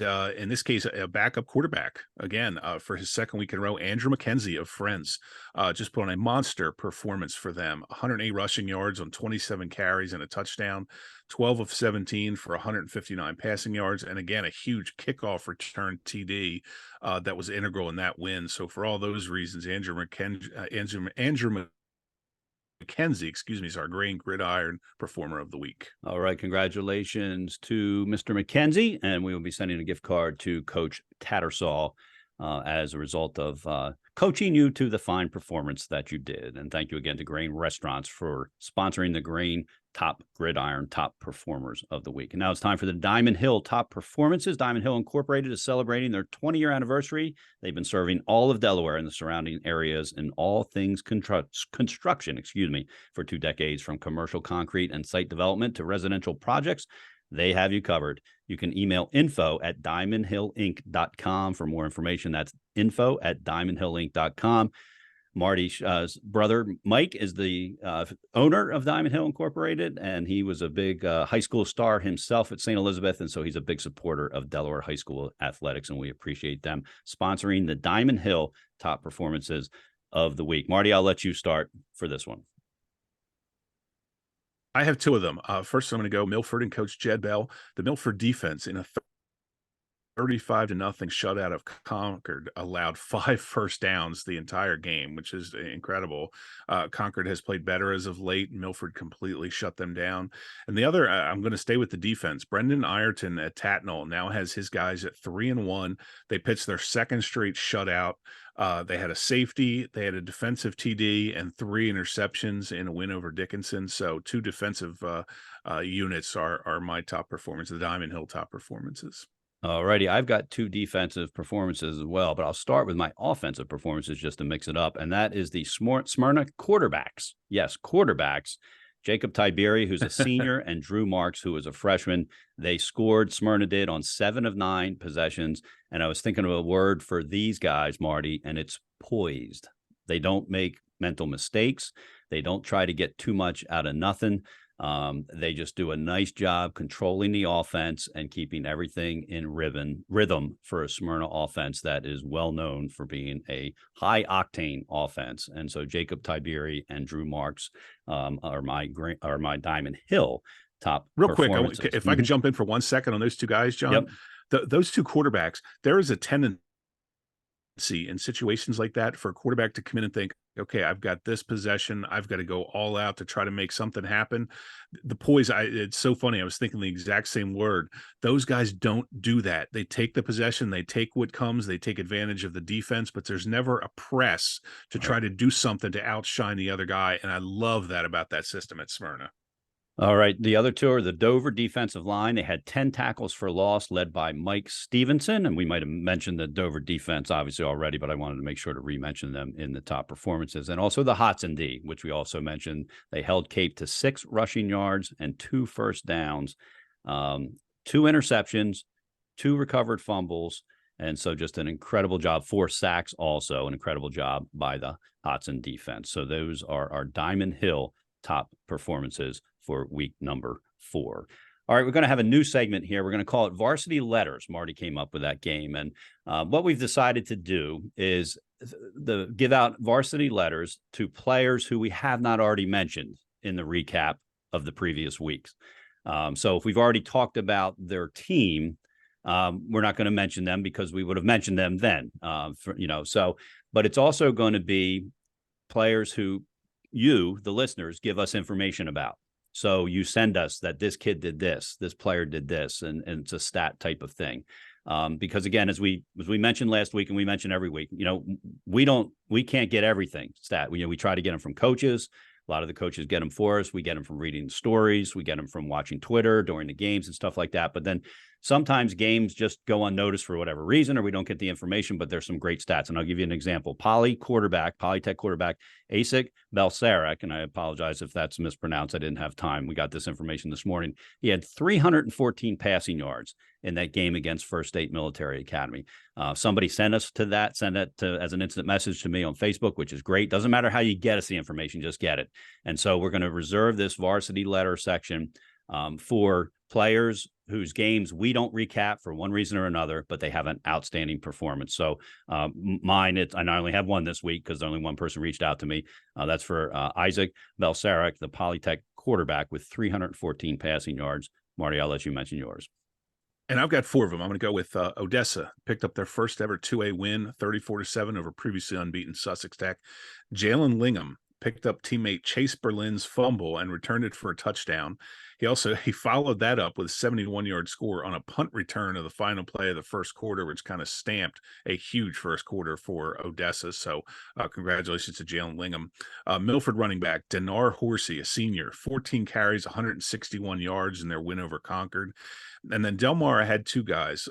in this case, a backup quarterback again for his second week in a row. Andrew McKenzie of Friends just put on a monster performance for them. 108 rushing yards on 27 carries and a touchdown, 12 of 17 for 159 passing yards, and again a huge kickoff return TD that was integral in that win. So for all those reasons, Andrew McKenzie, excuse me, is our Grain Gridiron Performer of the Week. All right. Congratulations to Mr. McKenzie. And we will be sending a gift card to Coach Tattersall as a result of coaching you to the fine performance that you did. And thank you again to Grain Restaurants for sponsoring the Grain Top Gridiron Top Performers of the Week. And now it's time for the Diamond Hill Top Performances. Diamond Hill Incorporated is celebrating their 20-year anniversary. They've been serving all of Delaware and the surrounding areas in all things construction, for 2 decades, from commercial concrete and site development to residential projects. They have you covered. You can email info@diamondhillinc.com for more information. That's info@diamondhillinc.com. Marty's brother, Mike, is the owner of Diamond Hill Incorporated, and he was a big high school star himself at St. Elizabeth, and so he's a big supporter of Delaware High School athletics, and we appreciate them sponsoring the Diamond Hill Top Performances of the Week. Marty, I'll let you start for this one. I have 2 of them. First, I'm going to go Milford and Coach Jed Bell. The Milford defense, in a 35-0 shutout of Concord, allowed 5 first downs the entire game, which is incredible. Concord has played better as of late. Milford completely shut them down. And the other, I'm going to stay with the defense. Brendan Ireton at Tatnall now has his guys at 3-1. They pitched their second straight shutout. They had a safety, they had a defensive TD, and 3 interceptions in a win over Dickinson. So 2 defensive units are my top performance, the Diamond Hill top performances. All righty. I've got 2 defensive performances as well, but I'll start with my offensive performances just to mix it up. And that is the Smyrna quarterbacks. Yes, quarterbacks. Jacob Tiberi, who's a senior, and Drew Marks, who is a freshman. They scored, Smyrna did, on 7 of 9 possessions. And I was thinking of a word for these guys, Marty, and it's poised. They don't make mental mistakes. They don't try to get too much out of nothing. They just do a nice job controlling the offense and keeping everything in rhythm for a Smyrna offense that is well known for being a high octane offense. And so Jacob Tiberi and Drew Marks are my Diamond Hill top. Real quick, if I could jump in for 1 second on those 2 guys, John. Yep. Those 2 quarterbacks, there is a tendency in situations like that for a quarterback to come in and think, okay, I've got this possession, I've got to go all out to try to make something happen. The poise, it's so funny. I was thinking the exact same word. Those guys don't do that. They take the possession, they take what comes, they take advantage of the defense, but there's never a press to try to do something to outshine the other guy. And I love that about that system at Smyrna. All right. The other 2 are the Dover defensive line. They had 10 tackles for loss, led by Mike Stevenson. And we might have mentioned the Dover defense, obviously, already, but I wanted to make sure to re-mention them in the top performances. And also the Hodgson D, which we also mentioned. They held Cape to 6 rushing yards and 2 first downs, 2 interceptions, 2 recovered fumbles. And so just an incredible job. 4 sacks also, an incredible job by the Hodgson defense. So those are our Diamond Hill top performances for week number 4. All right, we're going to have a new segment here. We're going to call it Varsity Letters. Marty came up with that game. And what we've decided to do is give out varsity letters to players who we have not already mentioned in the recap of the previous weeks. So if we've already talked about their team, we're not going to mention them because we would have mentioned them then. But it's also going to be players who you, the listeners, give us information about. So you send us that this kid did this player did this, and it's a stat type of thing. Because again, as we mentioned last week, and we mentioned every week, we can't get everything stat. We try to get them from coaches. A lot of the coaches get them for us. We get them from reading stories. We get them from watching Twitter during the games and stuff like that. But then sometimes games just go unnoticed for whatever reason, or we don't get the information, but there's some great stats. And I'll give you an example. Polytech quarterback, Asik Belsarik, and I apologize if that's mispronounced. I didn't have time. We got this information this morning. He had 314 passing yards in that game against First State Military Academy. Somebody sent us to that, send it as an instant message to me on Facebook, which is great. Doesn't matter how you get us the information, just get it. And so we're going to reserve this varsity letter section for players whose games we don't recap for one reason or another, but they have an outstanding performance. So mine, I only have one this week because only one person reached out to me. That's for Isaac Belsarik, the Polytech quarterback with 314 passing yards. Marty, I'll let you mention yours. And I've got 4 of them. I'm going to go with Odessa. Picked up their first ever 2A win, 34-7 over previously unbeaten Sussex Tech. Jalen Lingham picked up teammate Chase Berlin's fumble and returned it for a touchdown. He followed that up with a 71-yard score on a punt return of the final play of the first quarter, which kind of stamped a huge first quarter for Odessa. So congratulations to Jalen Lingham. Milford running back Denar Horsey, a senior, 14 carries, 161 yards in their win over Concord. And then Delmar had 2 guys.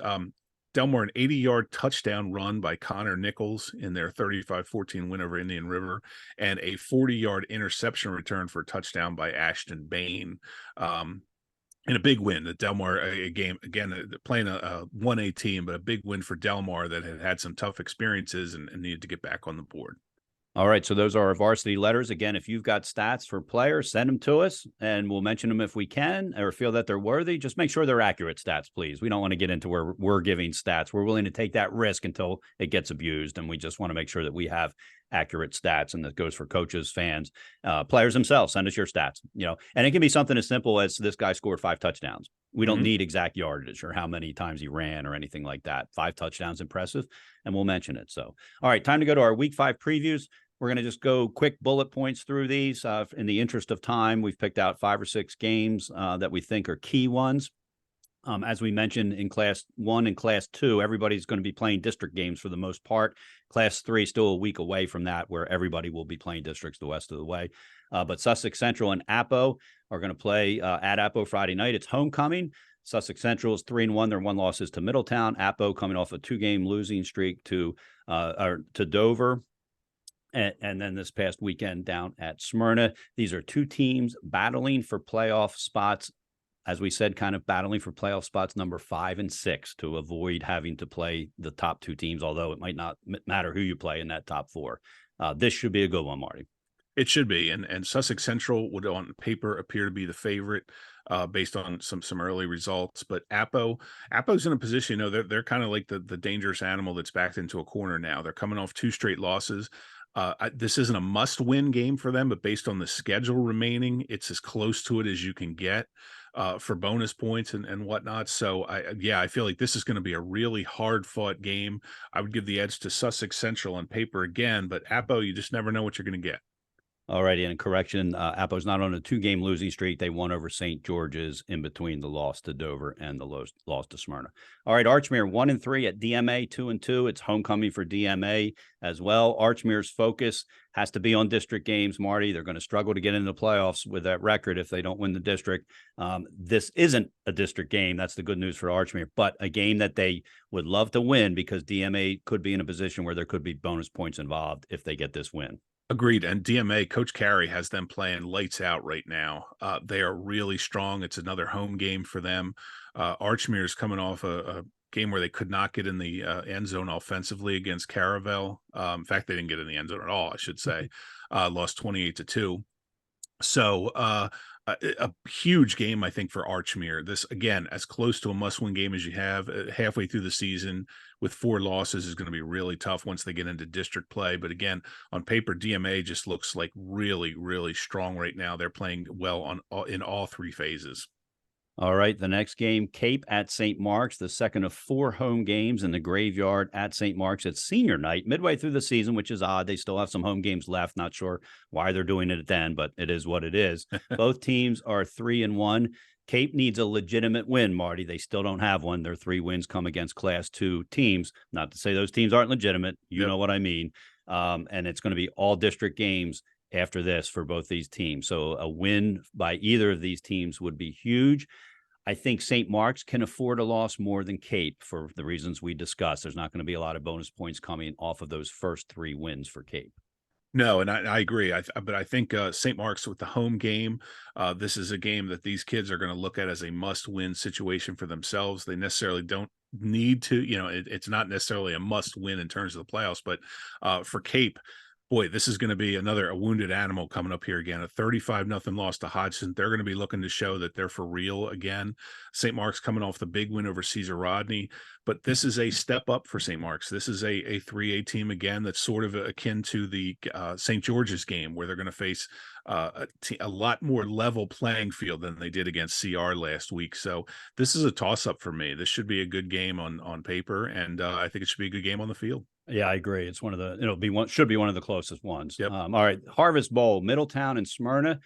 Delmar, an 80-yard touchdown run by Connor Nichols in their 35-14 win over Indian River, and a 40-yard interception return for a touchdown by Ashton Bain. In a big win, the Delmar a game, again, playing a 1A team, but a big win for Delmar that had some tough experiences and needed to get back on the board. All right, so those are our varsity letters. Again, if you've got stats for players, send them to us, and we'll mention them if we can or feel that they're worthy. Just make sure they're accurate stats, please. We don't want to get into where we're giving stats. We're willing to take that risk until it gets abused, and we just want to make sure that we have accurate stats, and that goes for coaches, fans, players themselves. Send us your stats, and it can be something as simple as this guy scored 5 touchdowns. We don't need exact yardage or how many times he ran or anything like that. 5 touchdowns, impressive, and we'll mention it. So, all right, time to go to our week 5 previews. We're going to just go quick bullet points through these. In the interest of time, we've picked out 5 or 6 games that we think are key ones. As we mentioned in Class 1 and Class 2, everybody's going to be playing district games for the most part. Class 3 is still a week away from that, where everybody will be playing districts the rest of the way. But Sussex Central and Appo are going to play at Appo Friday night. It's homecoming. Sussex Central is 3-1. Their 1 loss is to Middletown. Appo coming off a 2-game losing streak to Dover. And then this past weekend down at Smyrna. These are 2 teams battling for playoff spots. As we said, kind of battling for playoff spots number 5 and 6 to avoid having to play the top 2 teams, although it might not matter who you play in that top 4. This should be a good one, Marty. It should be. And Sussex Central would on paper appear to be the favorite based on some early results. But Appo's in a position, they're kind of like the dangerous animal that's backed into a corner now. They're coming off 2 straight losses. This isn't a must-win game for them, but based on the schedule remaining, it's as close to it as you can get for bonus points and whatnot. So, I feel like this is going to be a really hard-fought game. I would give the edge to Sussex Central on paper again, but Appo, you just never know what you're going to get. All righty, and correction, Appo's not on a 2-game losing streak. They won over St. George's in between the loss to Dover and the loss to Smyrna. All right, Archmere 1-3 at DMA, 2-2. It's homecoming for DMA as well. Archmere's focus has to be on district games, Marty. They're going to struggle to get into the playoffs with that record if they don't win the district. This isn't a district game. That's the good news for Archmere, but a game that they would love to win because DMA could be in a position where there could be bonus points involved if they get this win. Agreed. And DMA, Coach Carey has them playing lights out right now. They are really strong. It's another home game for them. Archmere is coming off a game where they could not get in the end zone offensively against Caravel. In fact, they didn't get in the end zone at all, I should say. Lost 28-2. So a huge game, I think, for Archmere. This, again, as close to a must-win game as you have halfway through the season with 4 losses is going to be really tough once they get into district play. But again, on paper, DMA just looks like really, really strong right now. They're playing well in all 3 phases. All right, the next game, Cape at St. Mark's, the second of 4 home games in the Graveyard at St. Mark's. It's senior night, midway through the season, which is odd. They still have some home games left. Not sure why they're doing it then, but it is what it is. Both teams are 3-1. Cape needs a legitimate win, Marty. They still don't have one. Their 3 wins come against Class 2 teams. Not to say those teams aren't legitimate. You know what I mean. And it's going to be all district games after this for both these teams. So a win by either of these teams would be huge. I think St. Mark's can afford a loss more than Cape for the reasons we discussed. There's not going to be a lot of bonus points coming off of those first 3 wins for Cape. No, and I agree. But I think St. Mark's with the home game, this is a game that these kids are going to look at as a must-win situation for themselves. They necessarily don't need to, it's not necessarily a must-win in terms of the playoffs, but for Cape, boy, this is going to be a wounded animal coming up here again. A 35-0 loss to Hodgson. They're going to be looking to show that they're for real again. St. Mark's coming off the big win over Caesar Rodney, but this is a step up for St. Mark's. This is a 3A team again that's sort of akin to the St. George's game, where they're going to face a lot more level playing field than they did against CR last week. So this is a toss-up for me. This should be a good game on paper, and I think it should be a good game on the field. Yeah, I agree. It's should be one of the closest ones. Yep. All right. Harvest Bowl, Middletown and Smyrna.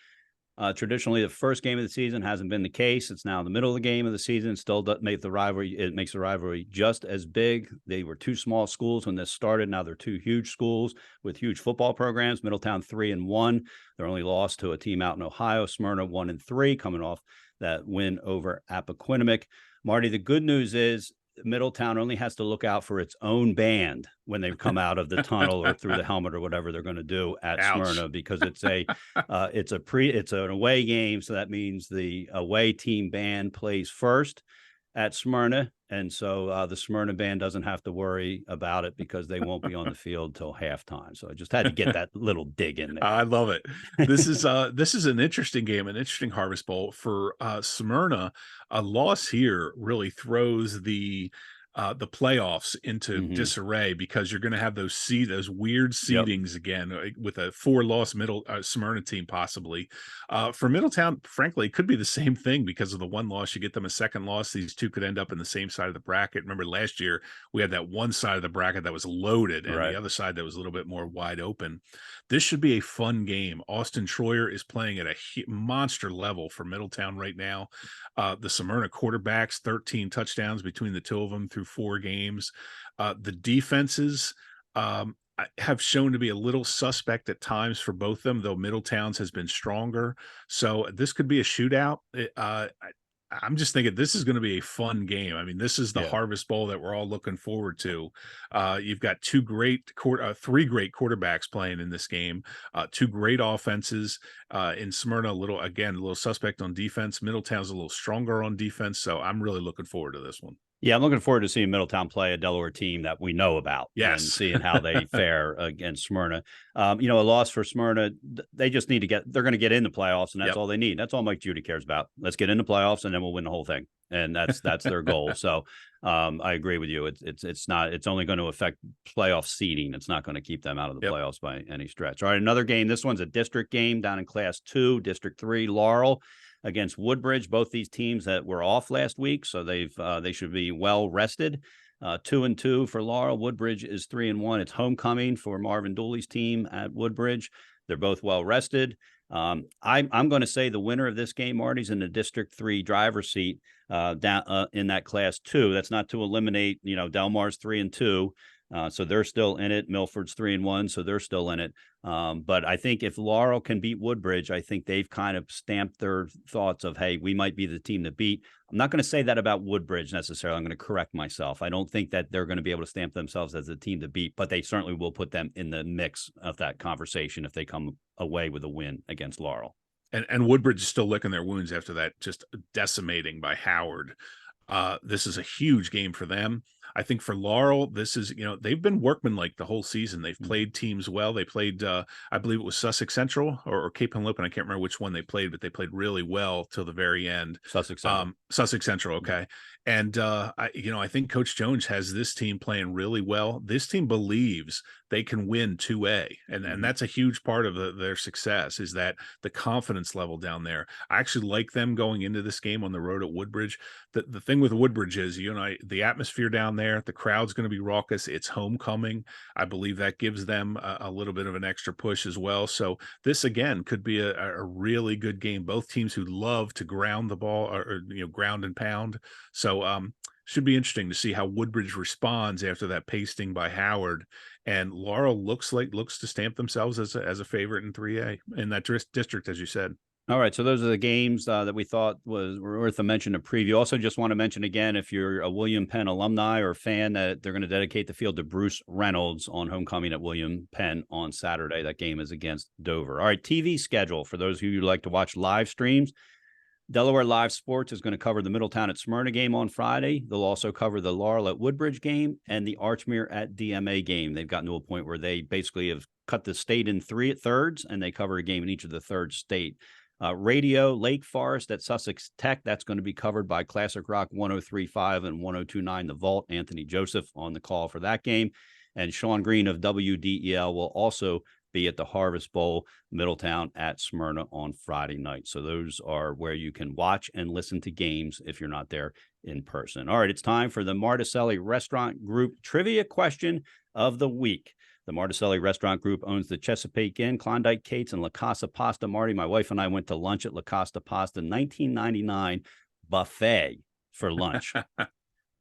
Traditionally, the first game of the season hasn't been the case. It's now the middle of the game of the season. Still makes the rivalry just as big. They were 2 small schools when this started. Now they're 2 huge schools with huge football programs. Middletown 3-1. They're only lost to a team out in Ohio. Smyrna 1-3, coming off that win over Appoquinimink. Marty, the good news is Middletown only has to look out for its own band when they come out of the tunnel or through the helmet or whatever they're going to do at Smyrna, because it's an away game. So that means the away team band plays first at Smyrna. And so the Smyrna band doesn't have to worry about it because they won't be on the field till halftime. So I just had to get that little dig in there. I love it. This is an interesting game, an interesting Harvest Bowl for Smyrna. A loss here really throws the playoffs into disarray, because you're going to have those weird seedings again with a 4-loss Smyrna team possibly. For Middletown, frankly, it could be the same thing because of the 1 loss. You get them a second loss. These 2 could end up in the same side of the bracket. Remember last year we had that one side of the bracket that was loaded and the other side that was a little bit more wide open. This should be a fun game. Austin Troyer is playing at a monster level for Middletown right now. The Smyrna quarterbacks, 13 touchdowns between the 2 of them through 4 games. The defenses have shown to be a little suspect at times for both of them, though Middletown's has been stronger. So this could be a shootout. I'm just thinking this is going to be a fun game. I mean, this is the Harvest Bowl that we're all looking forward to. You've got 3 great quarterbacks playing in this game, 2 great offenses. In Smyrna, a little suspect on defense. Middletown's a little stronger on defense. So I'm really looking forward to this one. Yeah, I'm looking forward to seeing Middletown play a Delaware team that we know about and seeing how they fare against Smyrna. A loss for Smyrna, they just need to they're going to get in the playoffs, and that's all they need. That's all Mike Judy cares about. Let's get in the playoffs, and then we'll win the whole thing. And that's their goal. So I agree with you. It's only going to affect playoff seeding. It's not going to keep them out of the playoffs by any stretch. All right, another game. This one's a district game down in Class 2, District 3, Laurel against Woodbridge. Both these teams that were off last week, so they should be well rested. 2-2 for Laurel. Woodbridge is 3-1. It's homecoming for Marvin Dooley's team at Woodbridge. They're both well rested. I'm going to say the winner of this game, Marty's in the District 3 driver's seat down in that Class 2. That's not to eliminate, Delmar's 3-2. So they're still in it. Milford's 3-1, so they're still in it. But I think if Laurel can beat Woodbridge, I think they've kind of stamped their thoughts of, hey, we might be the team to beat. I'm not going to say that about Woodbridge necessarily. I'm going to correct myself. I don't think that they're going to be able to stamp themselves as a team to beat, but they certainly will put them in the mix of that conversation if they come away with a win against Laurel. And Woodbridge is still licking their wounds after that just decimating by Howard. This is a huge game for them. I think for Laurel, this is, they've been workmanlike the whole season. They've played teams well. They played, I believe it was Sussex Central or Cape Henlopen. I can't remember which one they played, but they played really well till the very end. Sussex Central. Sussex Central. Okay. And, I think Coach Jones has this team playing really well. This team believes they can win 2A. And that's a huge part of their success, is that the confidence level down there. I actually like them going into this game on the road at Woodbridge. The thing with Woodbridge is, the atmosphere down there, there. The crowd's going to be raucous. It's homecoming. I believe that gives them a little bit of an extra push as well. So this, again, could be a really good game. Both teams who love to ground the ball or ground and pound. So should be interesting to see how Woodbridge responds after that pasting by Howard. And Laurel looks to stamp themselves as a favorite in 3A in that district, as you said. All right, so those are the games that we thought were worth a mention, a preview. Also, just want to mention again, if you're a William Penn alumni or fan, that they're going to dedicate the field to Bruce Reynolds on homecoming at William Penn on Saturday. That game is against Dover. All right, TV schedule for those of you who like to watch live streams. Delaware Live Sports is going to cover the Middletown at Smyrna game on Friday. They'll also cover the Laurel at Woodbridge game and the Archmere at DMA game. They've gotten to a point where they basically have cut the state in thirds, and they cover a game in each of the third state. Radio, Lake Forest at Sussex Tech. That's going to be covered by Classic Rock 103.5 and 102.9 The Vault. Anthony Joseph on the call for that game. And Sean Green of WDEL will also be at the Harvest Bowl, Middletown at Smyrna on Friday night. So those are where you can watch and listen to games if you're not there in person. All right, it's time for the Martuscelli Restaurant Group trivia question of the week. The Martuscelli Restaurant Group owns the Chesapeake Inn, Klondike Kate's, and La Casa Pasta. Marty, my wife and I went to lunch at La Casa Pasta, 1999 buffet for lunch.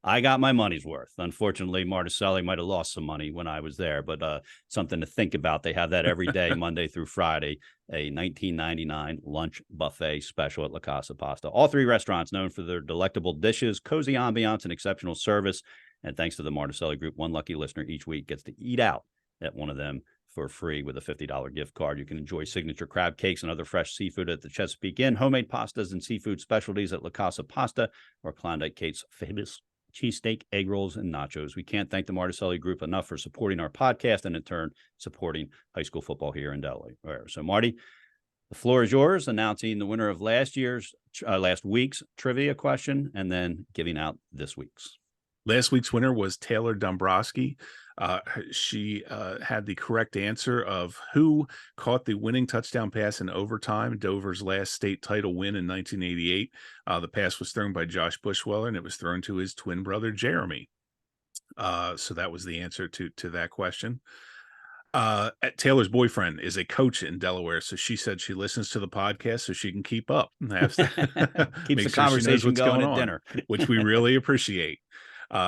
I got my money's worth. Unfortunately, Martuscelli might have lost some money when I was there, but something to think about. They have that every day, Monday through Friday, a 1999 lunch buffet special at La Casa Pasta. All three restaurants known for their delectable dishes, cozy ambiance, and exceptional service. And thanks to the Martuscelli Group, one lucky listener each week gets to eat out at one of them for free with a $50 gift card. You can enjoy signature crab cakes and other fresh seafood at the Chesapeake Inn, homemade pastas and seafood specialties at La Casa Pasta, or Klondike Kate's famous cheesesteak, egg rolls, and nachos. We can't thank the Martuscelli Group enough for supporting our podcast and in turn supporting high school football here in Delaware. So Marty, the floor is yours, announcing the winner of last week's trivia question and then giving out this week's. Last week's winner was Taylor Dombrowski. She had the correct answer of who caught the winning touchdown pass in overtime, Dover's last state title win in 1988. The pass was thrown by Josh Bushweller, and it was thrown to his twin brother, Jeremy. So that was the answer to that question. Taylor's boyfriend is a coach in Delaware, so she said she listens to the podcast so she can keep up. Keeps the conversation going at dinner, which we really appreciate.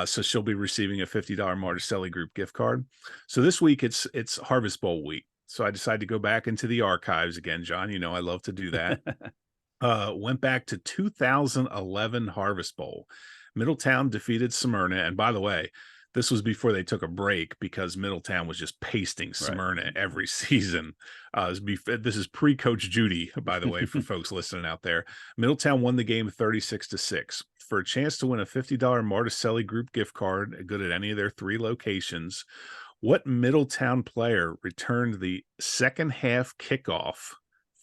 So she'll be receiving a $50 Martuscelli Group gift card. So this week it's Harvest Bowl week. So I decided to go back into the archives again, John. You know I love to do that. Went back to 2011 Harvest Bowl. Middletown defeated Smyrna, and by the way, this was before they took a break because Middletown was just pasting Smyrna every season. This is pre-Coach Judy, by the way, for folks listening out there. Middletown won the game 36-6. For a chance to win a $50 Martuscelli Group gift card, good at any of their three locations, what Middletown player returned the second half kickoff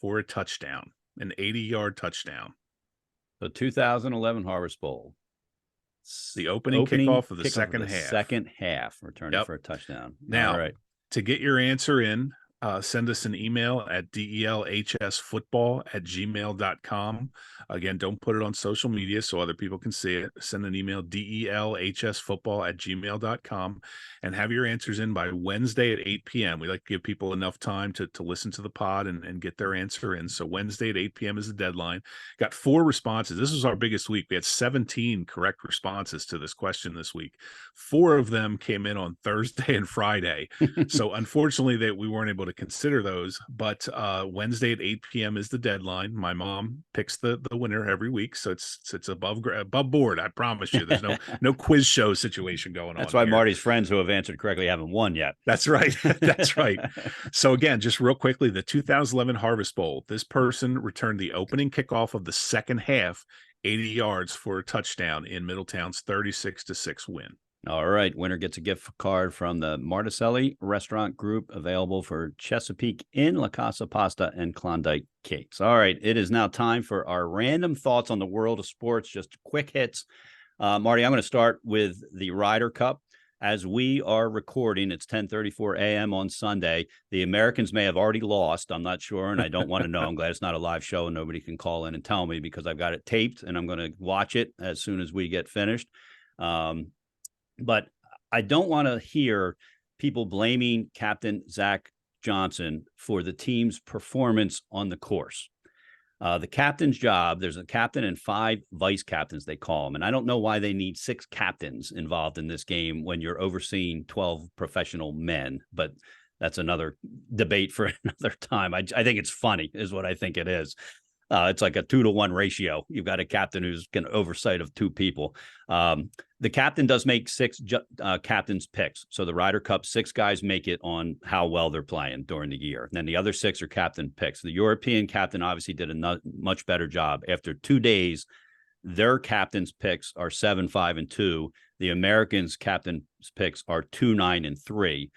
for a touchdown, an 80-yard touchdown? The 2011 Harvest Bowl. The opening kickoff of the second half. Second half, returning for a touchdown. Now, all right, to get your answer in, send us an email at delhsfootball@gmail.com. Again, don't put it on social media so other people can see it. Send an email, delhsfootball@gmail.com, and have your answers in by Wednesday at 8 p.m. We like to give people enough time to listen to the pod and get their answer in. So Wednesday at 8 p.m. is the deadline. Got 4 responses. This was our biggest week. We had 17 correct responses to this question this week. 4 of them came in on Thursday and Friday. So unfortunately, we weren't able to consider those, but Wednesday at 8 p.m. is the deadline. My mom picks the winner every week, so it's above board. I promise you, there's no quiz show situation going on. That's why here. Marty's friends who have answered correctly haven't won yet. That's right. That's right. So again, just real quickly, the 2011 Harvest Bowl. This person returned the opening kickoff of the second half, 80 yards for a touchdown in Middletown's 36-6 win. All right. Winner gets a gift card from the Martuscelli Restaurant Group, available for Chesapeake Inn, La Casa Pasta, and Klondike Cakes. All right. It is now time for our random thoughts on the world of sports, just quick hits. Marty, I'm going to start with the Ryder Cup. As we are recording, it's 10:34 a.m. on Sunday. The Americans may have already lost. I'm not sure, and I don't want to know. I'm glad it's not a live show and nobody can call in and tell me, because I've got it taped and I'm going to watch it as soon as we get finished. But I don't want to hear people blaming Captain Zach Johnson for the team's performance on the course. The captain's job, there's a captain and 5 vice captains, they call them. And I don't know why they need 6 captains involved in this game when you're overseeing 12 professional men, but that's another debate for another time. I think it's funny is what I think it is. It's like a 2-to-1 ratio. You've got a captain who's got oversight of 2 people. The captain does make 6 captain's picks. So the Ryder Cup, 6 guys make it on how well they're playing during the year. And then the other 6 are captain picks. The European captain obviously did a much better job. After 2 days, their captain's picks are 7, 5, and 2. The Americans' captain's picks are 2, 9, and 3.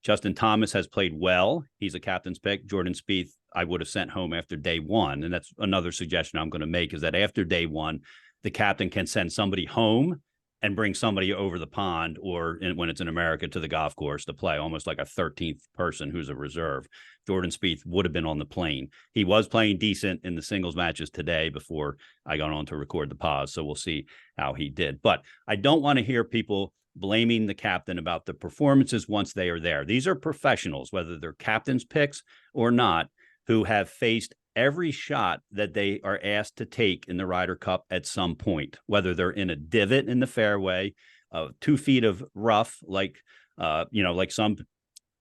Justin Thomas has played well. He's a captain's pick. Jordan Spieth, I would have sent home after day 1. And that's another suggestion I'm going to make, is that after day 1, the captain can send somebody home and bring somebody over the pond, or when it's in America, to the golf course to play, almost like a 13th person who's a reserve. Jordan Spieth would have been on the plane. He was playing decent in the singles matches today before I got on to record the pause. So we'll see how he did. But I don't want to hear people blaming the captain about the performances once they are there. These are professionals, whether they're captain's picks or not, who have faced every shot that they are asked to take in the Ryder Cup at some point, whether they're in a divot in the fairway, 2 feet of rough, like some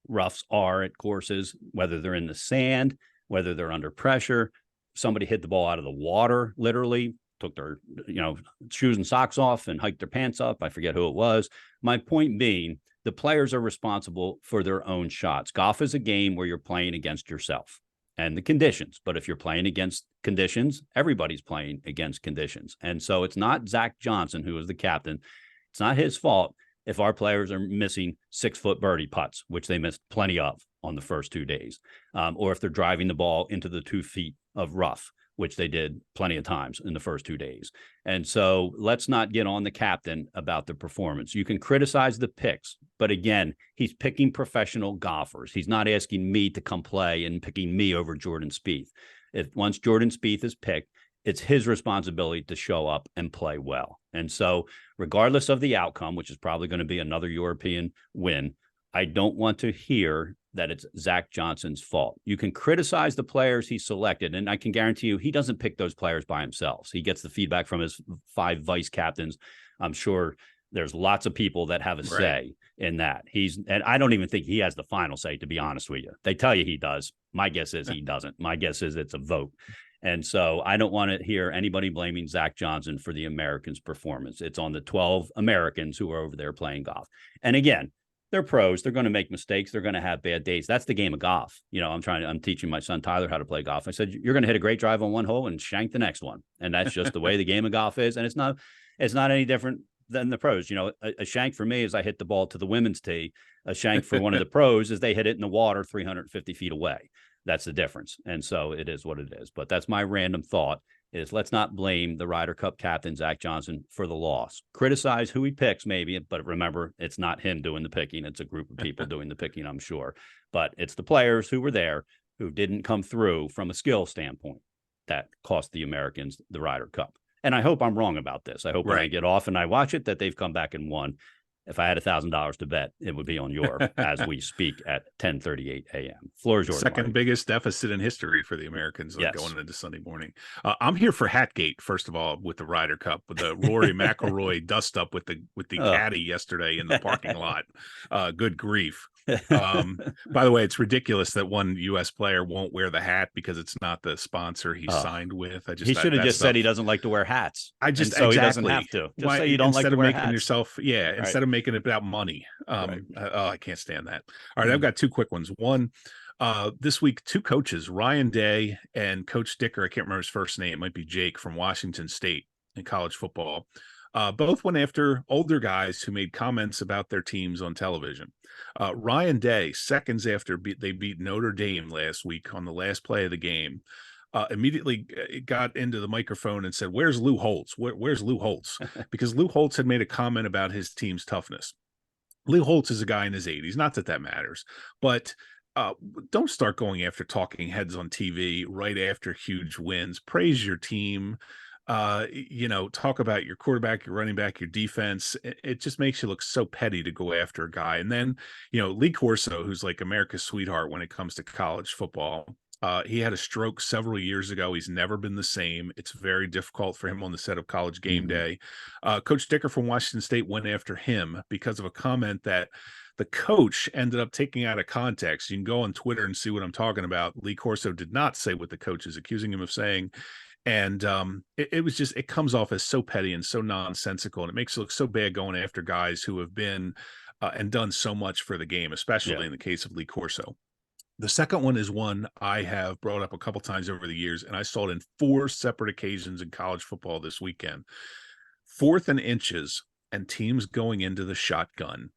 roughs are at courses, whether they're in the sand, whether they're under pressure. Somebody hit the ball out of the water, literally took their, shoes and socks off and hiked their pants up. I forget who it was. My point being, the players are responsible for their own shots. Golf is a game where you're playing against yourself and the conditions. But if you're playing against conditions, everybody's playing against conditions. And so it's not Zach Johnson, who is the captain. It's not his fault if our players are missing 6-foot birdie putts, which they missed plenty of on the first 2 days, or if they're driving the ball into the 2 feet of rough, which they did plenty of times in the first 2 days. And so let's not get on the captain about the performance. You can criticize the picks, but again, he's picking professional golfers. He's not asking me to come play and picking me over Jordan Spieth. Once Jordan Spieth is picked, it's his responsibility to show up and play well. And so regardless of the outcome, which is probably going to be another European win, I don't want to hear that it's Zach Johnson's fault. You can criticize the players he selected, and I can guarantee you he doesn't pick those players by himself. He gets the feedback from his 5 vice captains. I'm sure there's lots of people that have a say in that. And I don't even think he has the final say, to be honest with you. They tell you he does. My guess is he doesn't. My guess is it's a vote. And so I don't want to hear anybody blaming Zach Johnson for the Americans' performance. It's on the 12 Americans who are over there playing golf. And again, they're pros. They're going to make mistakes. They're going to have bad days. That's the game of golf. I'm teaching my son Tyler how to play golf. I said, you're going to hit a great drive on one hole and shank the next one. And that's just the way the game of golf is. And it's not any different than the pros. A shank for me is I hit the ball to the women's tee. A shank for one of the pros is they hit it in the water 350 feet away. That's the difference. And so it is what it is. But that's my random thought, is let's not blame the Ryder Cup captain, Zach Johnson, for the loss. Criticize who he picks, maybe, but remember, it's not him doing the picking. It's a group of people doing the picking, I'm sure. But it's the players who were there who didn't come through from a skill standpoint that cost the Americans the Ryder Cup. And I hope I'm wrong about this. I hope when I get off and I watch it that they've come back and won. If I had $1,000 to bet, it would be on Europe as we speak at 10:38 a.m. Floor is yours. Second Marty. biggest deficit in history for the Americans Yes. going into Sunday morning. I'm here for Hatgate, first of all, with the Ryder Cup, with the Rory McIlroy dust up with the caddy yesterday in the parking lot. Good grief. By the way, it's ridiculous that one U.S. player won't wear the hat because it's not the sponsor he signed with. He should have just said he doesn't like to wear hats. He doesn't have to. Just say you don't like to wear hats. Instead of making it about money. I can't stand that. All right, I've got 2 quick ones. One, this week, 2 coaches, Ryan Day and Coach Dicker, I can't remember his first name, it might be Jake, from Washington State in college football. Both went after older guys who made comments about their teams on television. Ryan Day, seconds after they beat Notre Dame last week on the last play of the game, immediately got into the microphone and said, "Where's Lou Holtz? Where's Lou Holtz?" Because Lou Holtz had made a comment about his team's toughness. Lou Holtz is a guy in his 80s. Not that matters, but don't start going after talking heads on TV right after huge wins. Praise your team. talk about your quarterback, your running back, your defense. It just makes you look so petty to go after a guy. And then, Lee Corso, who's like America's sweetheart when it comes to college football. He had a stroke several years ago. He's never been the same. It's very difficult for him on the set of College Game Day. Coach Dicker from Washington State went after him because of a comment that the coach ended up taking out of context. You can go on Twitter and see what I'm talking about. Lee Corso did not say what the coach is accusing him of saying. And it was just, it comes off as so petty and so nonsensical. And it makes it look so bad going after guys who have been and done so much for the game, especially in the case of Lee Corso. The second one is one I have brought up a couple times over the years, and I saw it in 4 separate occasions in college football this weekend. 4th and inches and teams going into the shotgun.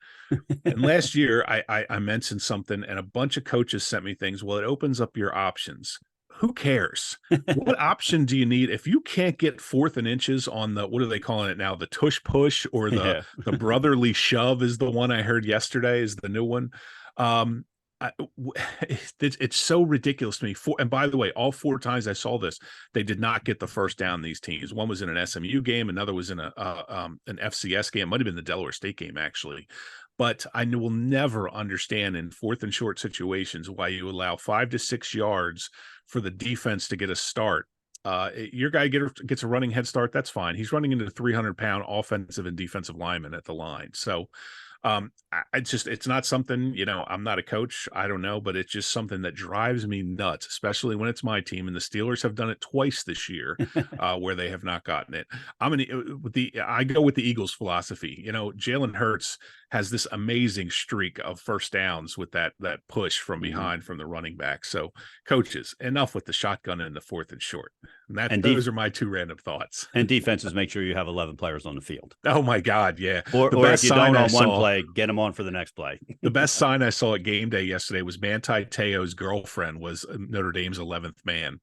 And last year I mentioned something, and a bunch of coaches sent me things. Well, it opens up your options. Who cares? What option do you need if you can't get 4th and inches on the, what are they calling it now? The tush push or the brotherly shove is the one I heard yesterday, is the new one. It's so ridiculous to me. And by the way, all 4 times I saw this, they did not get the first down. These teams. One was in an SMU game, another was in an FCS game. It might have been the Delaware State game actually. But I will never understand in 4th and short situations why you allow 5 to 6 yards for the defense to get a start. Your guy gets a running head start. That's fine. He's running into 300-pound offensive and defensive linemen at the line. So it's not something, I'm not a coach. I don't know, but it's just something that drives me nuts, especially when it's my team. And the Steelers have done it twice this year where they have not gotten it. I go with the Eagles philosophy. Jalen Hurts has this amazing streak of first downs with that push from behind from the running back. So coaches, enough with the shotgun in the 4th and short. And those are my 2 random thoughts. And defenses, make sure you have 11 players on the field. Oh my God. Yeah. Or if you don't on one play, get them on for the next play. The best sign I saw at game day yesterday was Manti Te'o's girlfriend was Notre Dame's 11th man,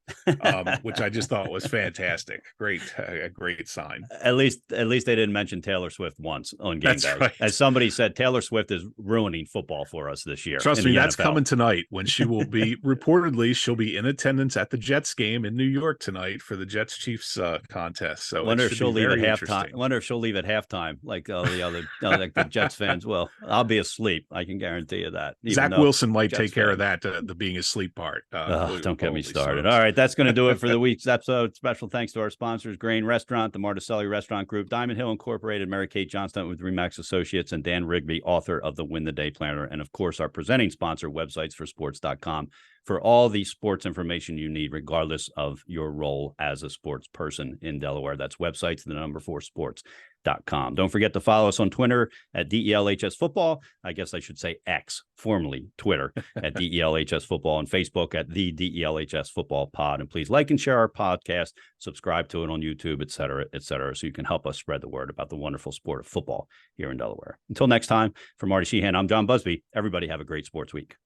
which I just thought was fantastic. A great sign. At least they didn't mention Taylor Swift once on game day. Right. As somebody said, Taylor Swift is ruining football for us this year. Trust me, that's coming tonight when she will be reportedly she'll be in attendance at the Jets game in New York tonight for the Jets Chiefs contest. So wonder if she'll leave at halftime. Wonder if she'll leave at halftime like all the other like the Jets fans will. I'll be asleep. I can guarantee you that. Zach Wilson might take care of that, the being asleep part. Don't get me started. All right, that's going to do it for the week's episode. Special thanks to our sponsors, Grain Restaurant, the Martuscelli Restaurant Group, Diamond Hill Incorporated, Mary Kate Johnston with Remax Associates, and Dan Rigby, author of the Win the Day Planner. And of course, our presenting sponsor, websitesforsports.com, for all the sports information you need, regardless of your role as a sports person in Delaware. That's websites, the number 4 sports.com. Don't forget to follow us on Twitter at DELHS Football. I guess I should say X, formerly Twitter, at DELHS Football, and Facebook at the DELHS Football Pod. And please like and share our podcast, subscribe to it on YouTube, et cetera, so you can help us spread the word about the wonderful sport of football here in Delaware. Until next time, for Marty Sheehan, I'm John Buzby. Everybody have a great sports week.